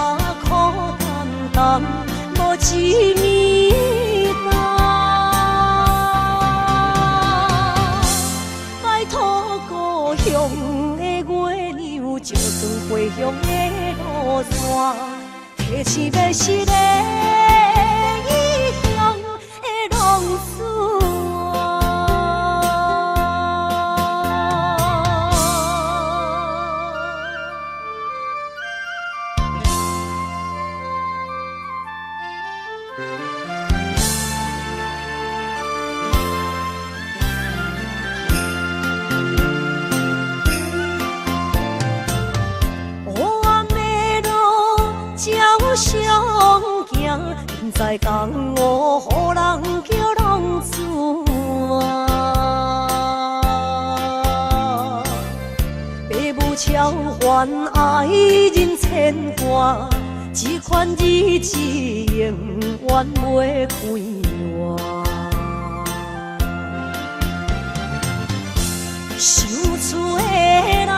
眶淡淡，无一面蓝。拜托故乡的月亮，照光回乡的路线，提醒要是个异乡的浪子。相行，现在江湖，予人叫浪子啊！父母超凡，爱人牵挂，这款日子永远袂开换。受罪的人，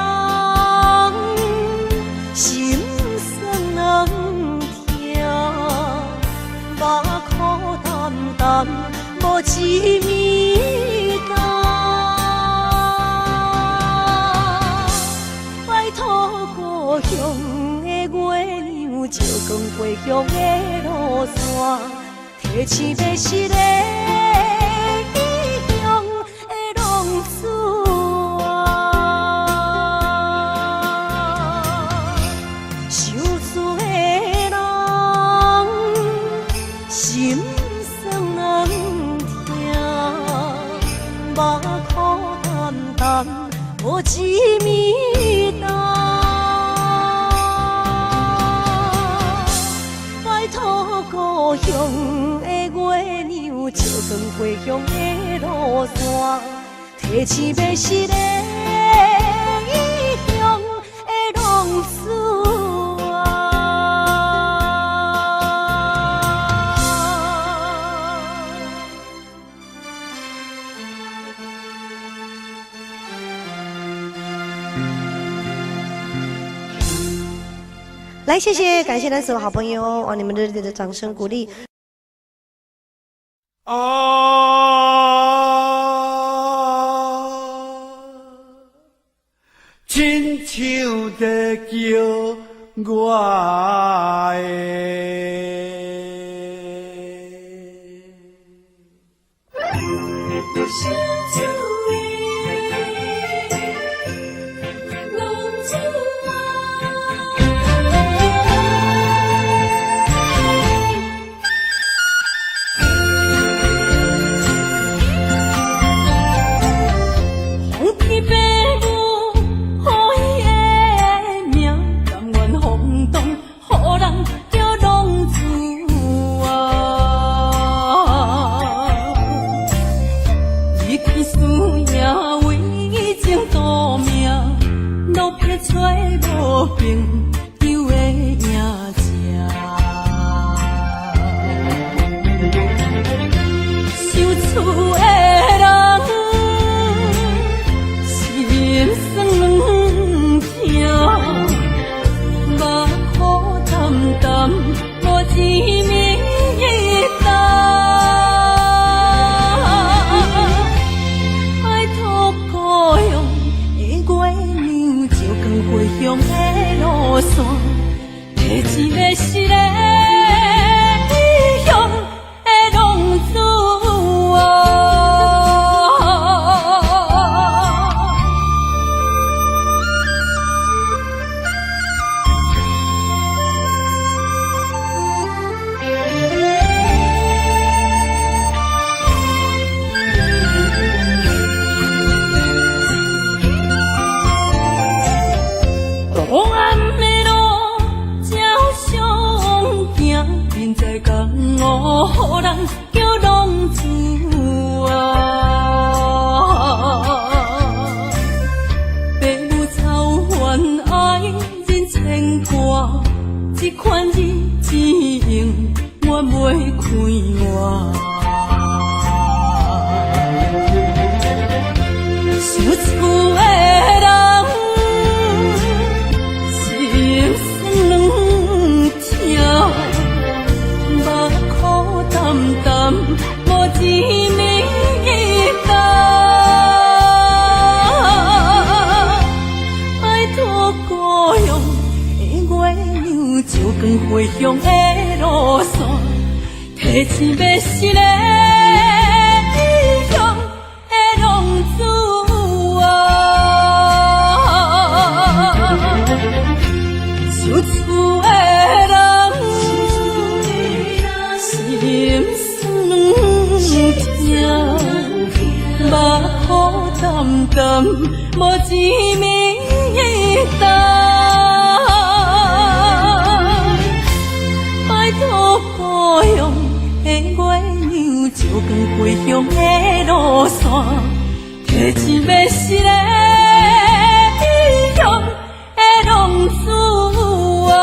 心酸人。目眶淡淡，无一面蓝。拜托故乡的月亮，照光回乡的路线，提醒要是个异乡的浪子啊！受罪的人。心酸人听，目眶淡淡，无一面蓝。拜托故乡的月亮，照光回乡的路线，提醒要是个异乡的浪子啊！
来，谢谢，感谢咱所有好朋友哇，你们热烈的掌声鼓励。
亲像在叫我
予人叫浪子啊！父母操烦爱人牵挂，这款日子用我袂开我。想厝的人，心酸两条，目苦淡淡，无滋味甘。拜托故乡的月亮，照光回乡的路线，提醒要是个异乡的浪子。想厝的人，心酸两条，目苦淡淡，无滋味甘。拜托故乡的月亮，照光回乡的路线，提醒要是个异乡的浪子啊！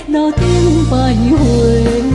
路顶徘徊。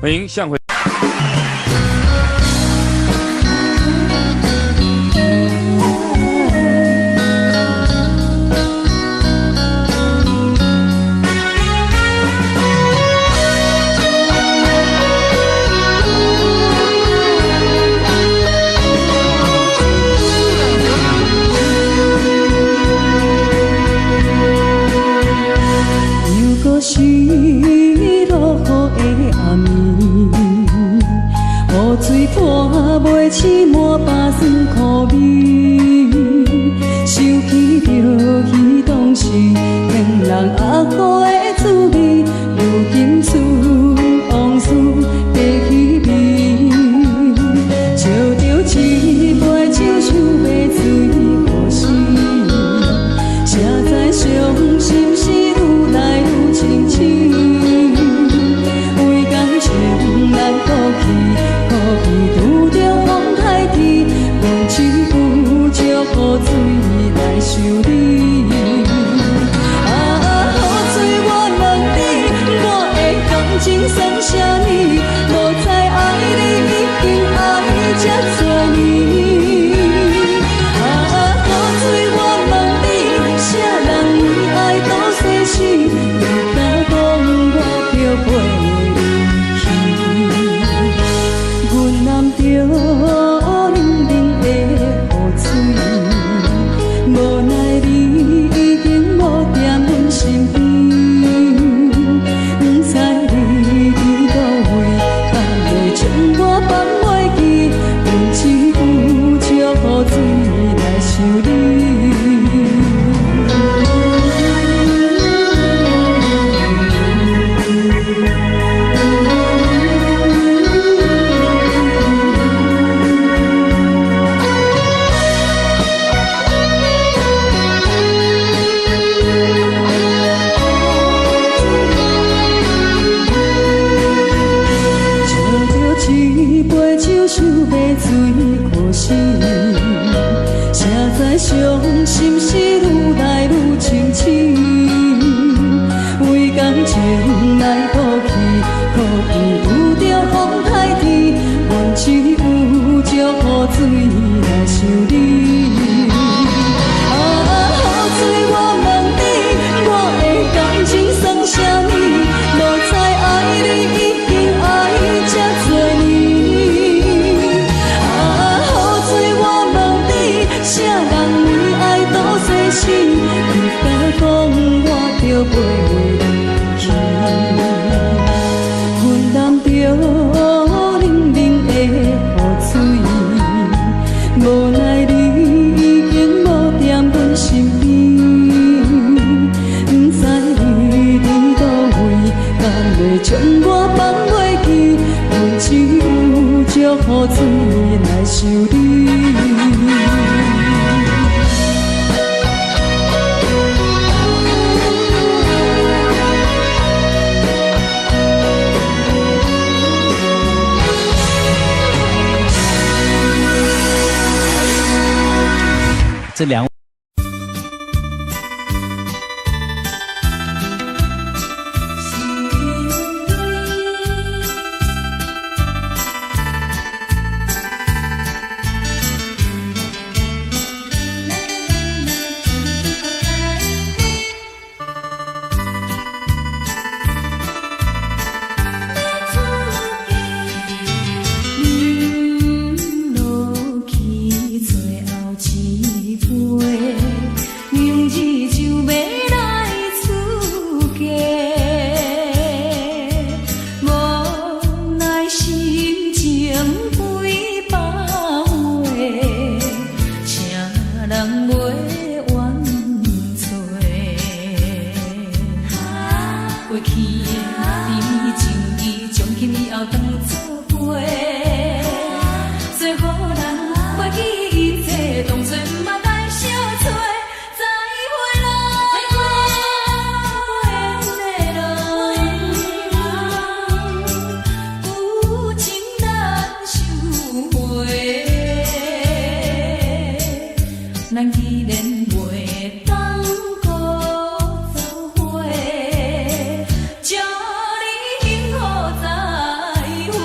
欢迎向回。
水看袂起满巴酸苦味，想起着彼当时骗人压苦的滋味，如今厝往事白稀微，笑着一杯酒想要醉过时，谁知伤心事愈来愈清醒，为感情难过去。拄着风台天，阮只有借雨水来修理。雨水我问你，我的感情算啥呢？无知爱你已经爱这多年。雨水我问你，啥人为爱都生死？你敢讲我着陪？着冷冷的雨水，无奈你已经无在阮身边，不知你伫倒位，敢会将我放袂记？阮只有借雨水来想你。想要醉过时，谁知伤心事愈来愈清醒，为感情来哭泣，可能拄着风台天，阮只有借雨水来想你。雨水我问你，我的感情算啥呢？无知爱你已经爱这多年。啥人为爱都生死？你敢讲我着陪你去？阮淋着冷冷的雨水，无奈你已经无在阮身边，不知你伫倒位，敢会将我放袂记？阮只有借雨水来想你。
这两位
咱既然袂当搁做伙，祝你幸福再会。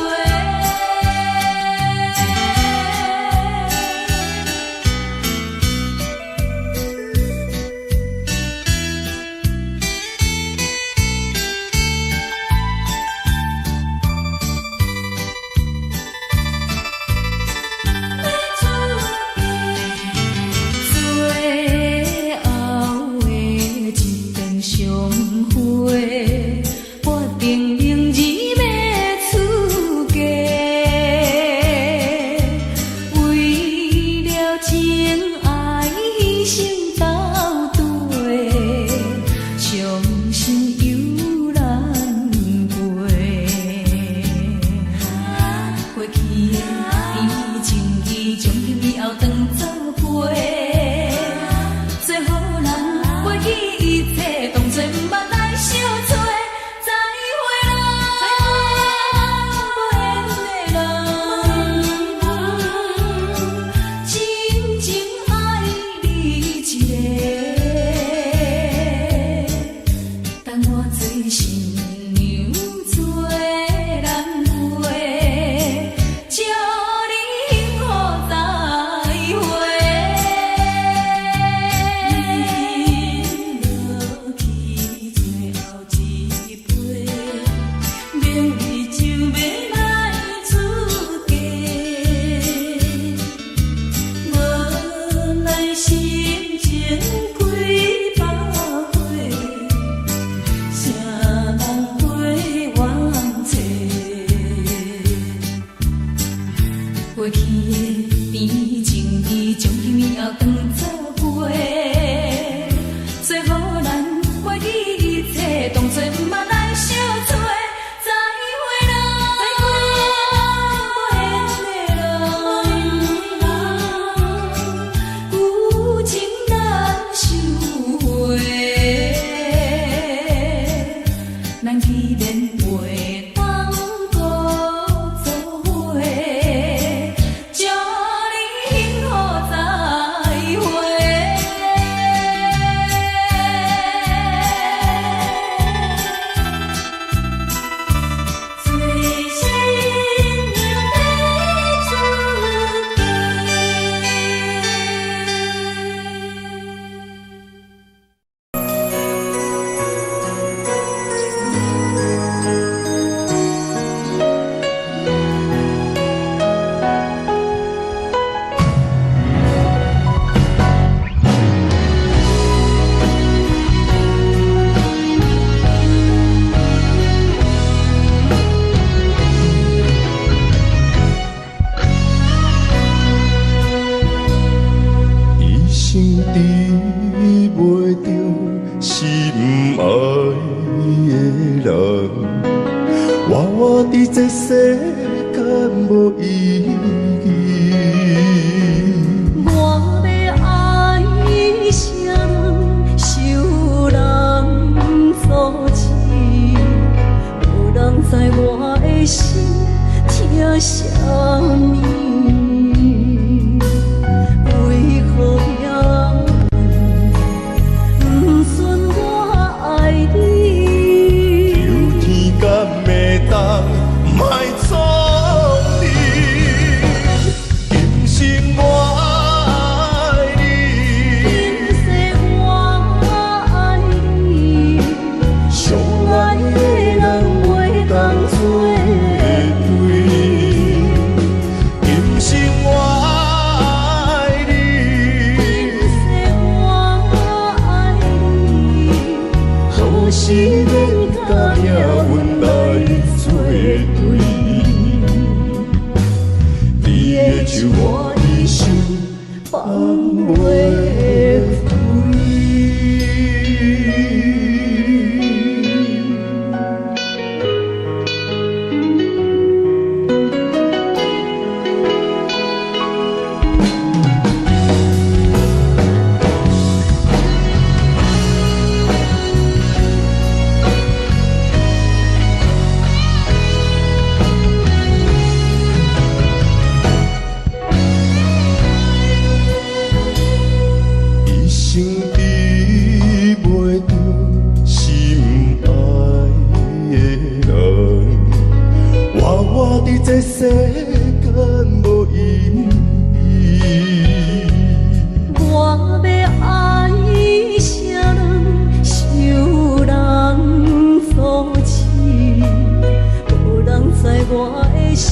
我的心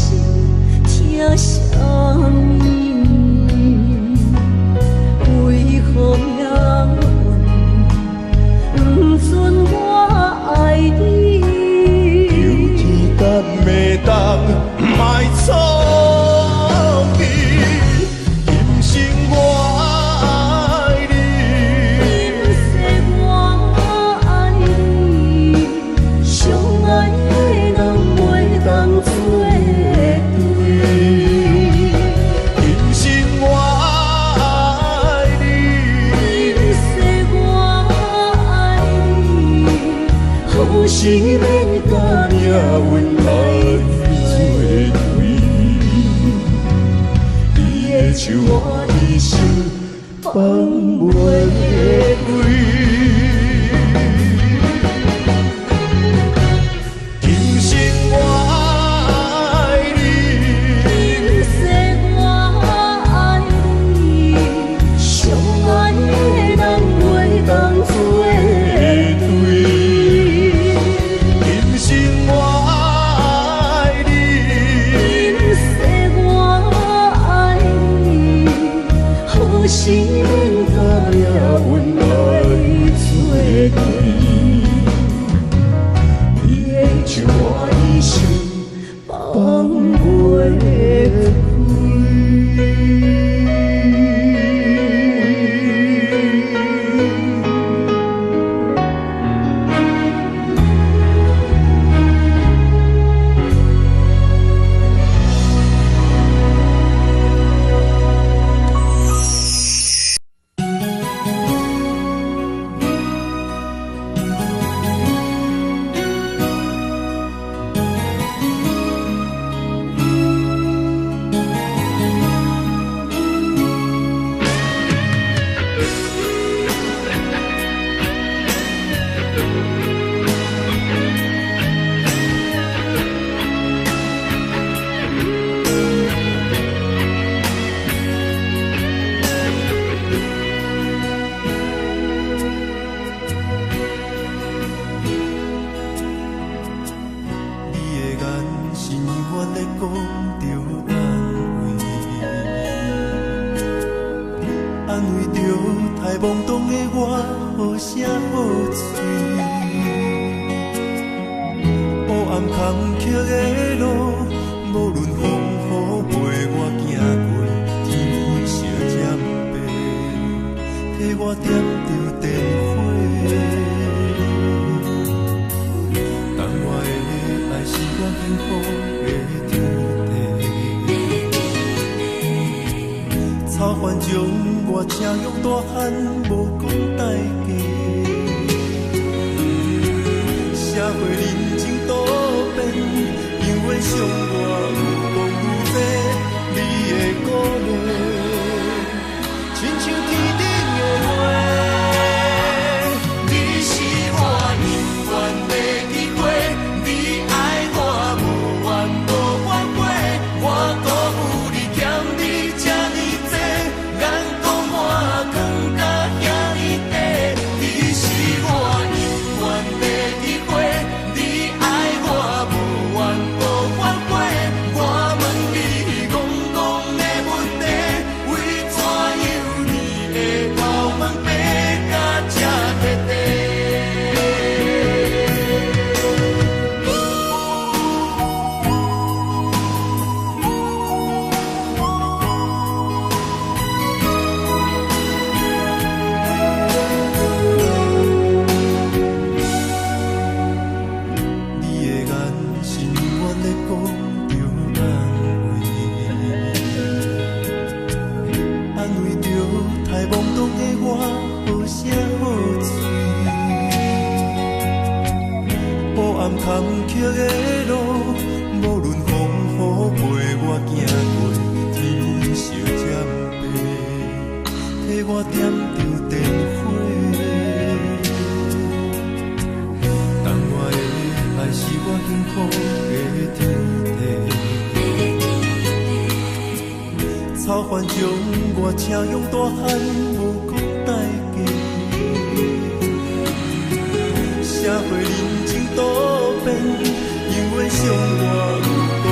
疼啥物？为何命运不准我爱你？
有天等袂当，莫错意。今生我爱你，
今世我爱你，相爱的人袂当做对。
今生我爱你，
今世我爱你，好是免甲命运来作对。你的手我的心放袂开。
今生我爱你，
今世我爱你，相爱的人袂当做对。
今生我爱你，
今世我爱你，好是免甲命运来作对。你的手我的心放袂
在懵懂的我，好声好嘴。黑暗坎坷的路，无论风雨陪我行过，天昏烧渐白，替我点着灯火。等我的爱是我幸福的天地，草原将我车用大汉，无讲代价。社会人情多变，因为伤我愈讲愈多，你的鼓励，亲像天顶的花。你是我永远的机会，你爱我无怨无反悔，我辜负你欠你这呢多，眼光我更加遐呢多。你是我永远的机会，你爱我无怨无反悔，我问你戆戆的问题，为怎样你的头毛白甲这块块？你的眼是永远在讲着安慰，安慰着太懵懂的我，好声好嘴。黑暗坎坷的路，无论风雨陪我行过，天昏烧渐白，替我点着灯火。等我的爱是我幸福的天地，草原将我车用大汉，无讲代价。社会人情多变，因为伤我愈讲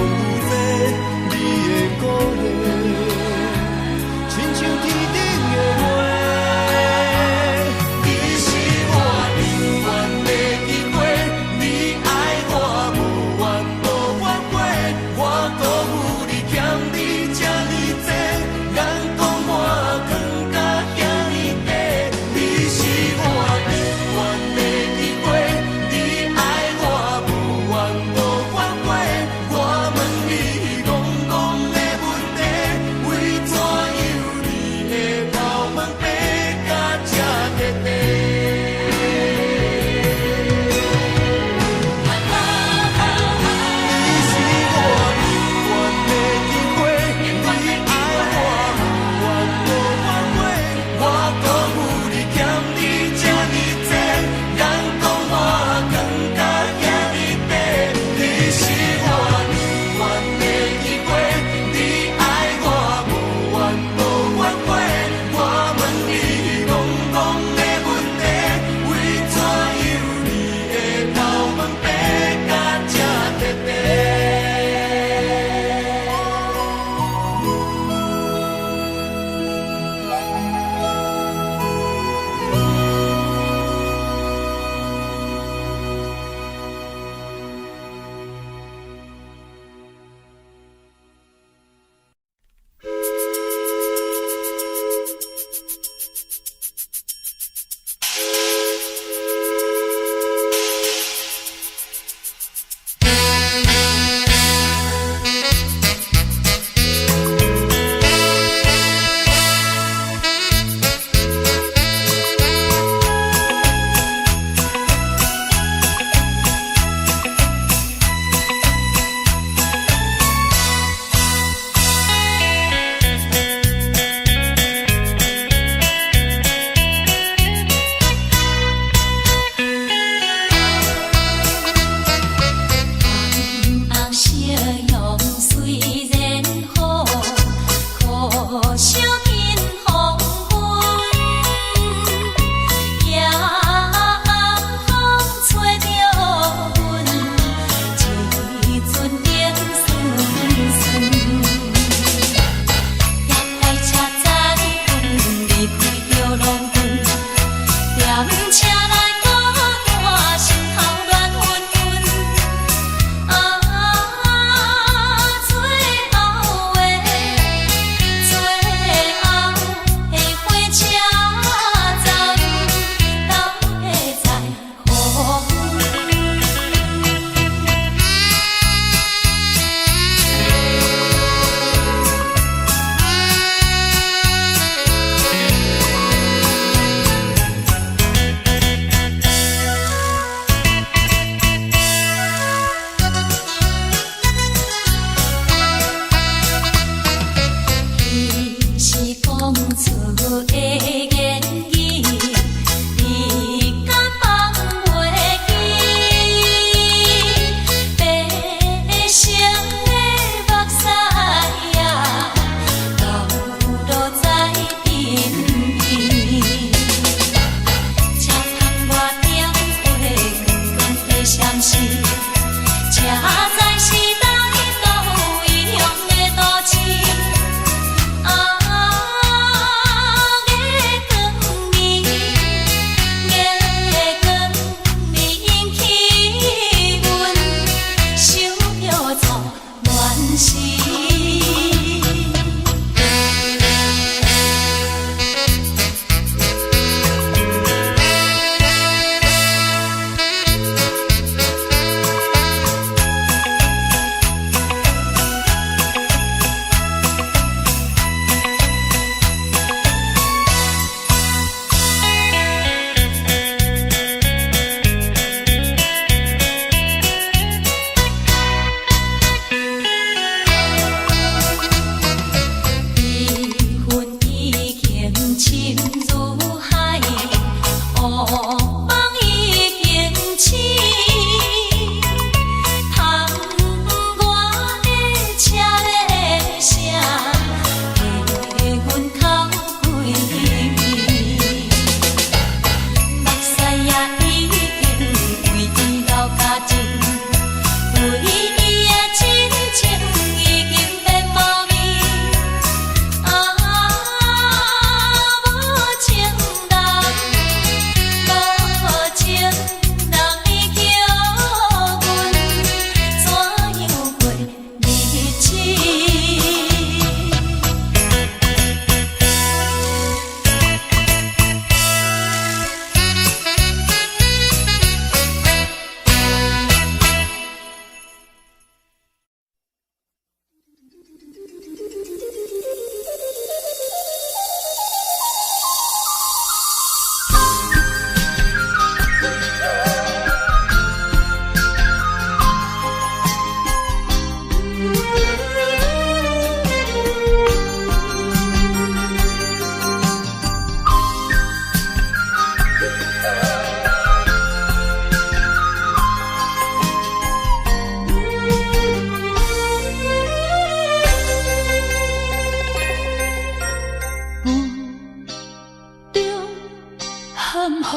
含糊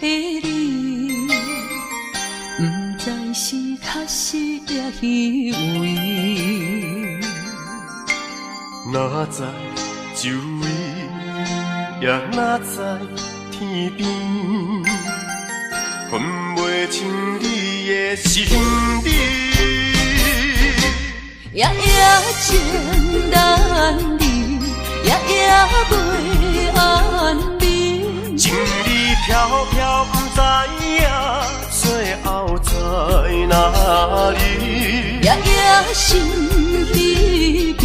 的你，不知是确实也虚伪。
哪知周围，也哪知天边，分袂清你的心理。
夜夜情难离，夜夜袂安眠。
情意飘飘，不知影最后在哪里。
夜夜心稀微，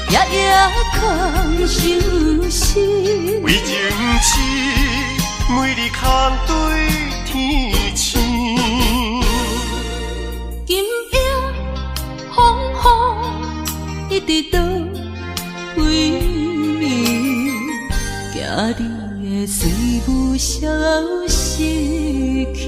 夜夜空相思。
为情痴，每日空对天星。
今夜风雨一直到为暝，惊你的随无消息去。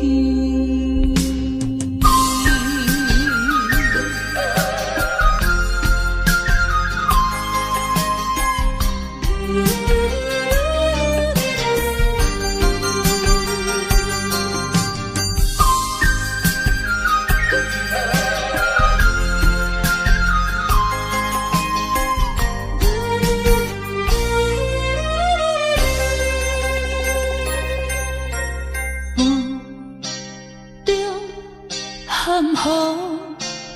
含糊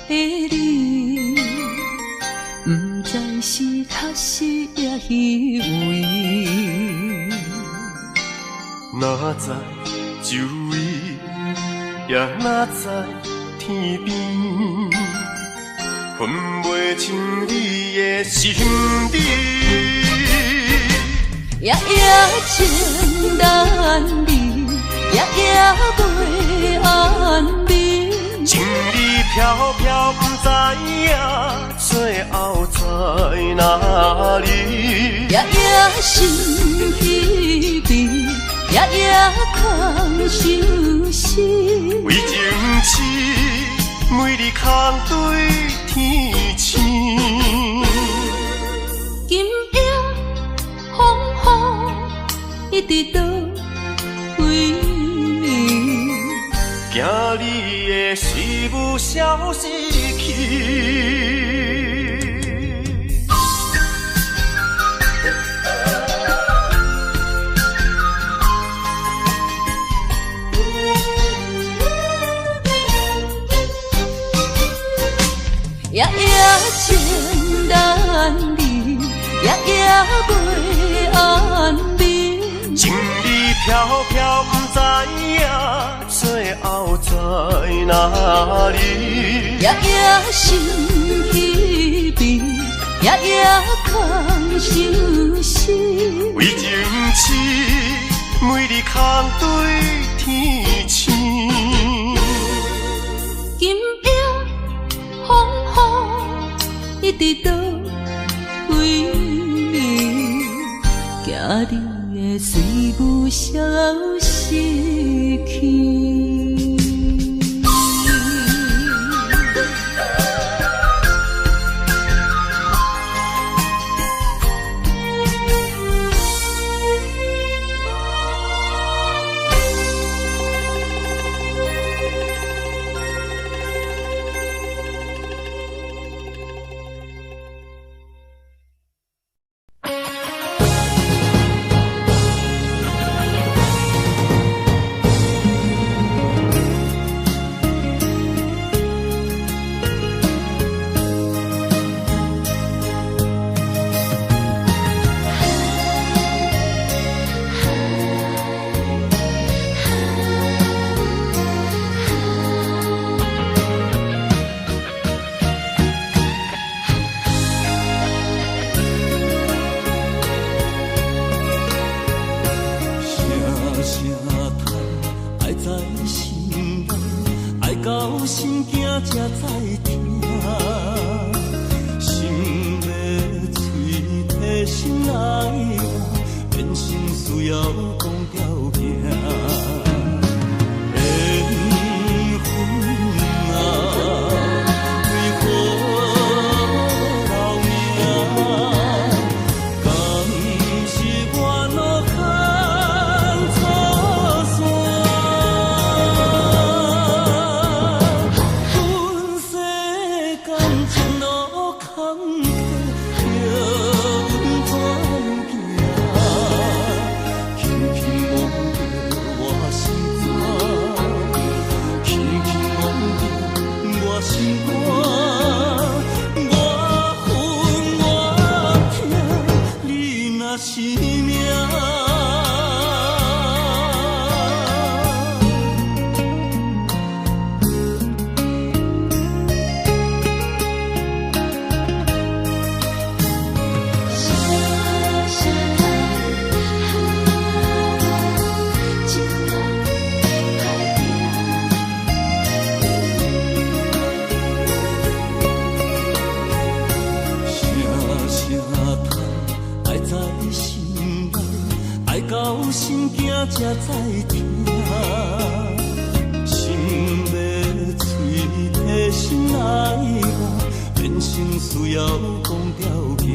的你，不知是确实也虚伪。
哪知周围，也哪知天边，分袂清你的心理。
夜夜情难离，夜夜袂安眠。
情意飘飘，不知影最后在哪里。
夜夜心稀微，夜夜空相思。
为情痴，每日空对天星。
今夜风雨一直到为暝，
惊你的随无消息去。
夜夜情难离，夜夜袂安眠。
情意飘飘，不知影最后在哪里。
夜夜心稀微，夜夜空相思。
为情痴，每日空对天星。
今夜风雨一直到为暝，惊你的随无消息去。
才知听，心要碎，替心爱人，变心需要讲条命。缘分啊，为何留名？敢是我落空，惊才知听，心要嘴提心来话，变成需要讲条件。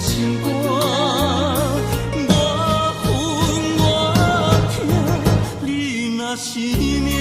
心肝，我恨我痛，你若是命。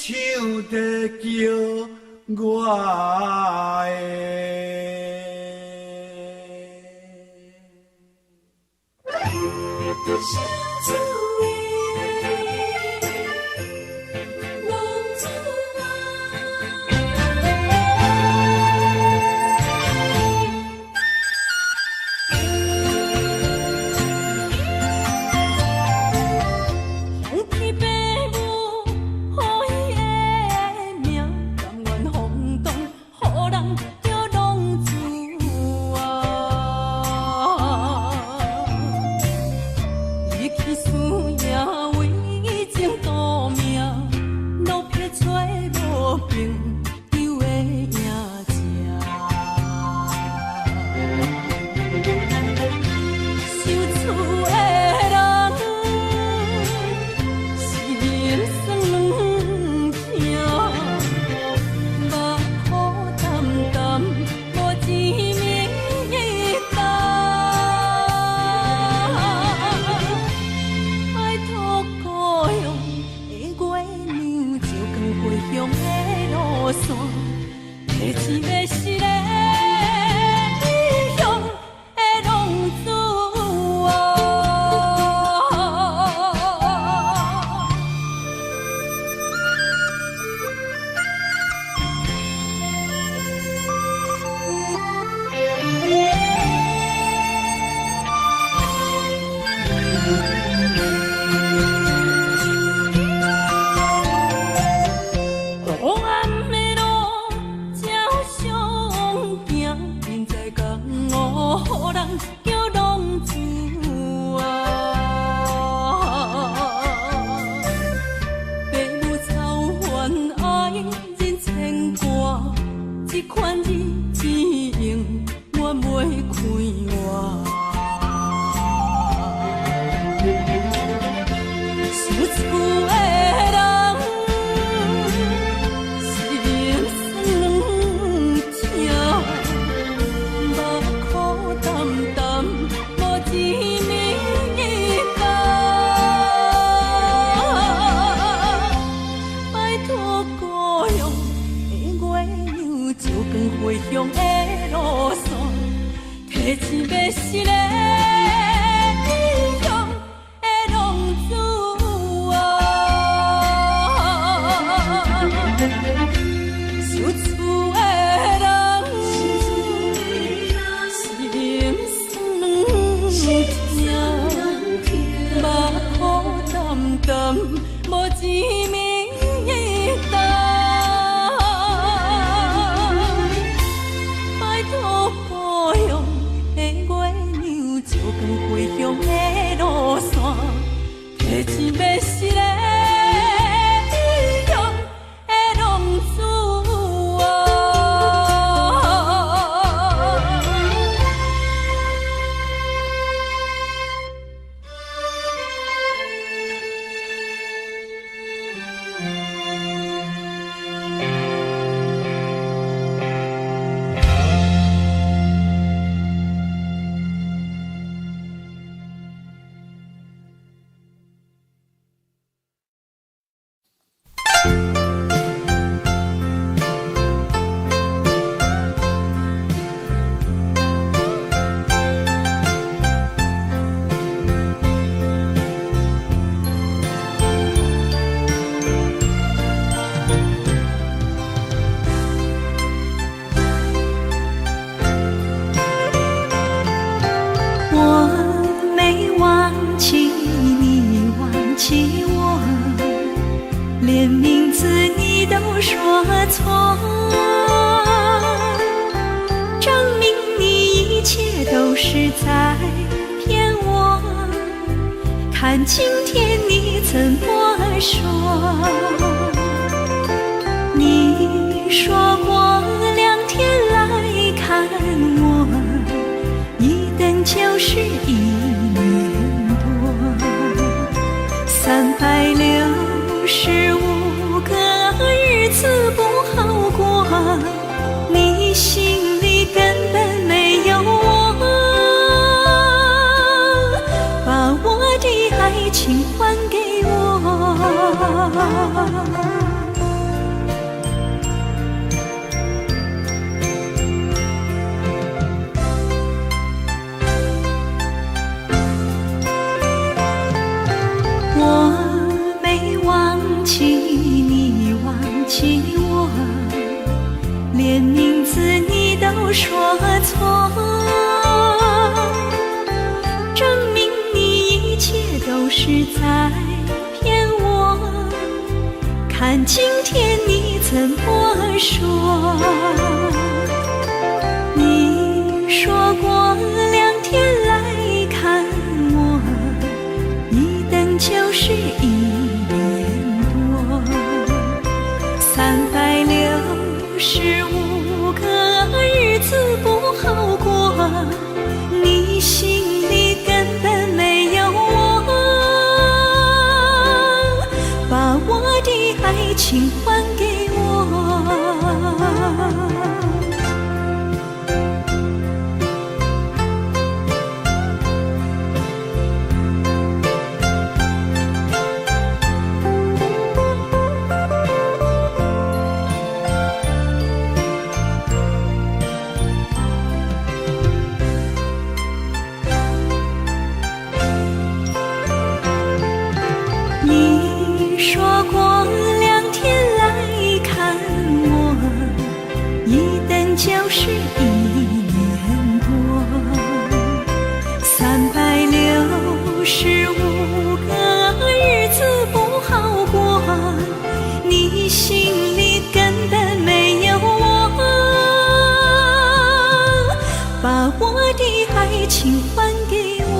唱在叫我
错，证明你一切都是在骗我。看今天你怎么说？你说过2天来看我，一等就是1年多，365个日子不好过，你心里根本没有我，把我的爱情还给我。起我，连名字你都说错，证明你一切都是在骗我。看今天你怎么说？你说过2天来看我，一等就是1年多，365个日子不好过，你心里根本没有我，把我的爱情还给我。你说过2天来看我，一等就是1年多，365个日子不好过，你心里根本没有我，把我的爱情还给我。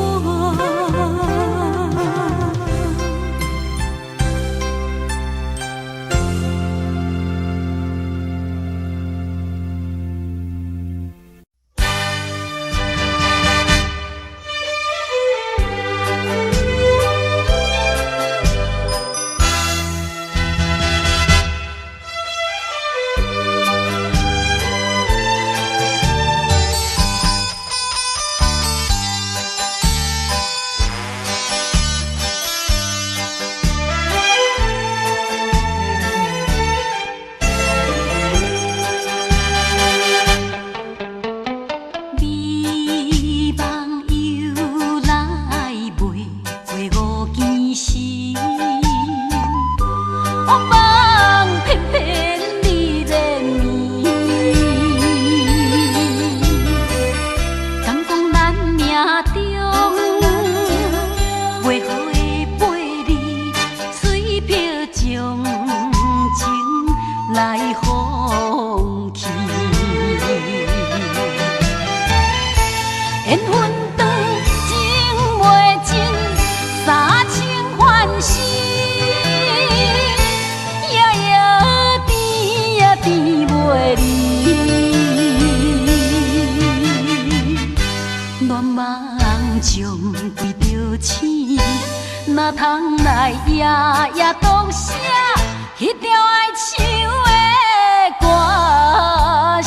哪通来夜夜当写迄条爱唱的歌词？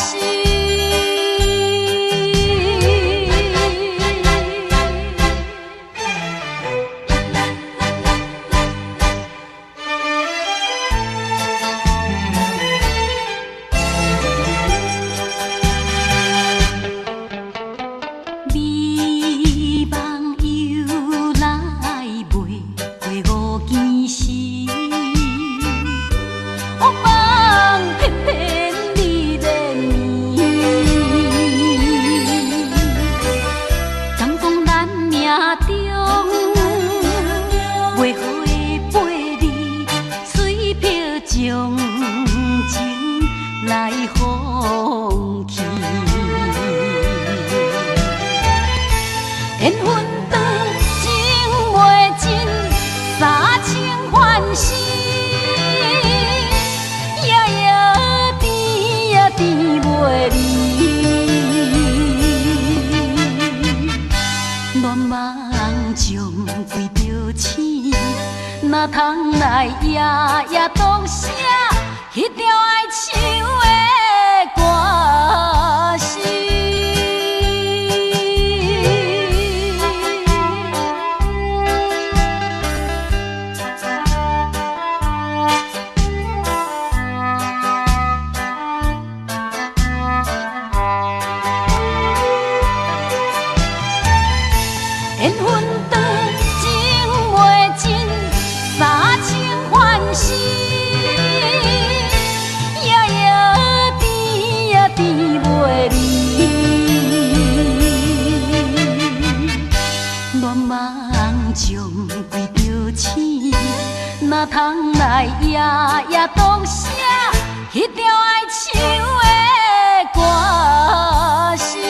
哪通来夜夜当写迄条爱唱的歌词？缘分长，情袂尽。三生欢喜，
来夜夜读写迄条爱唱的歌词。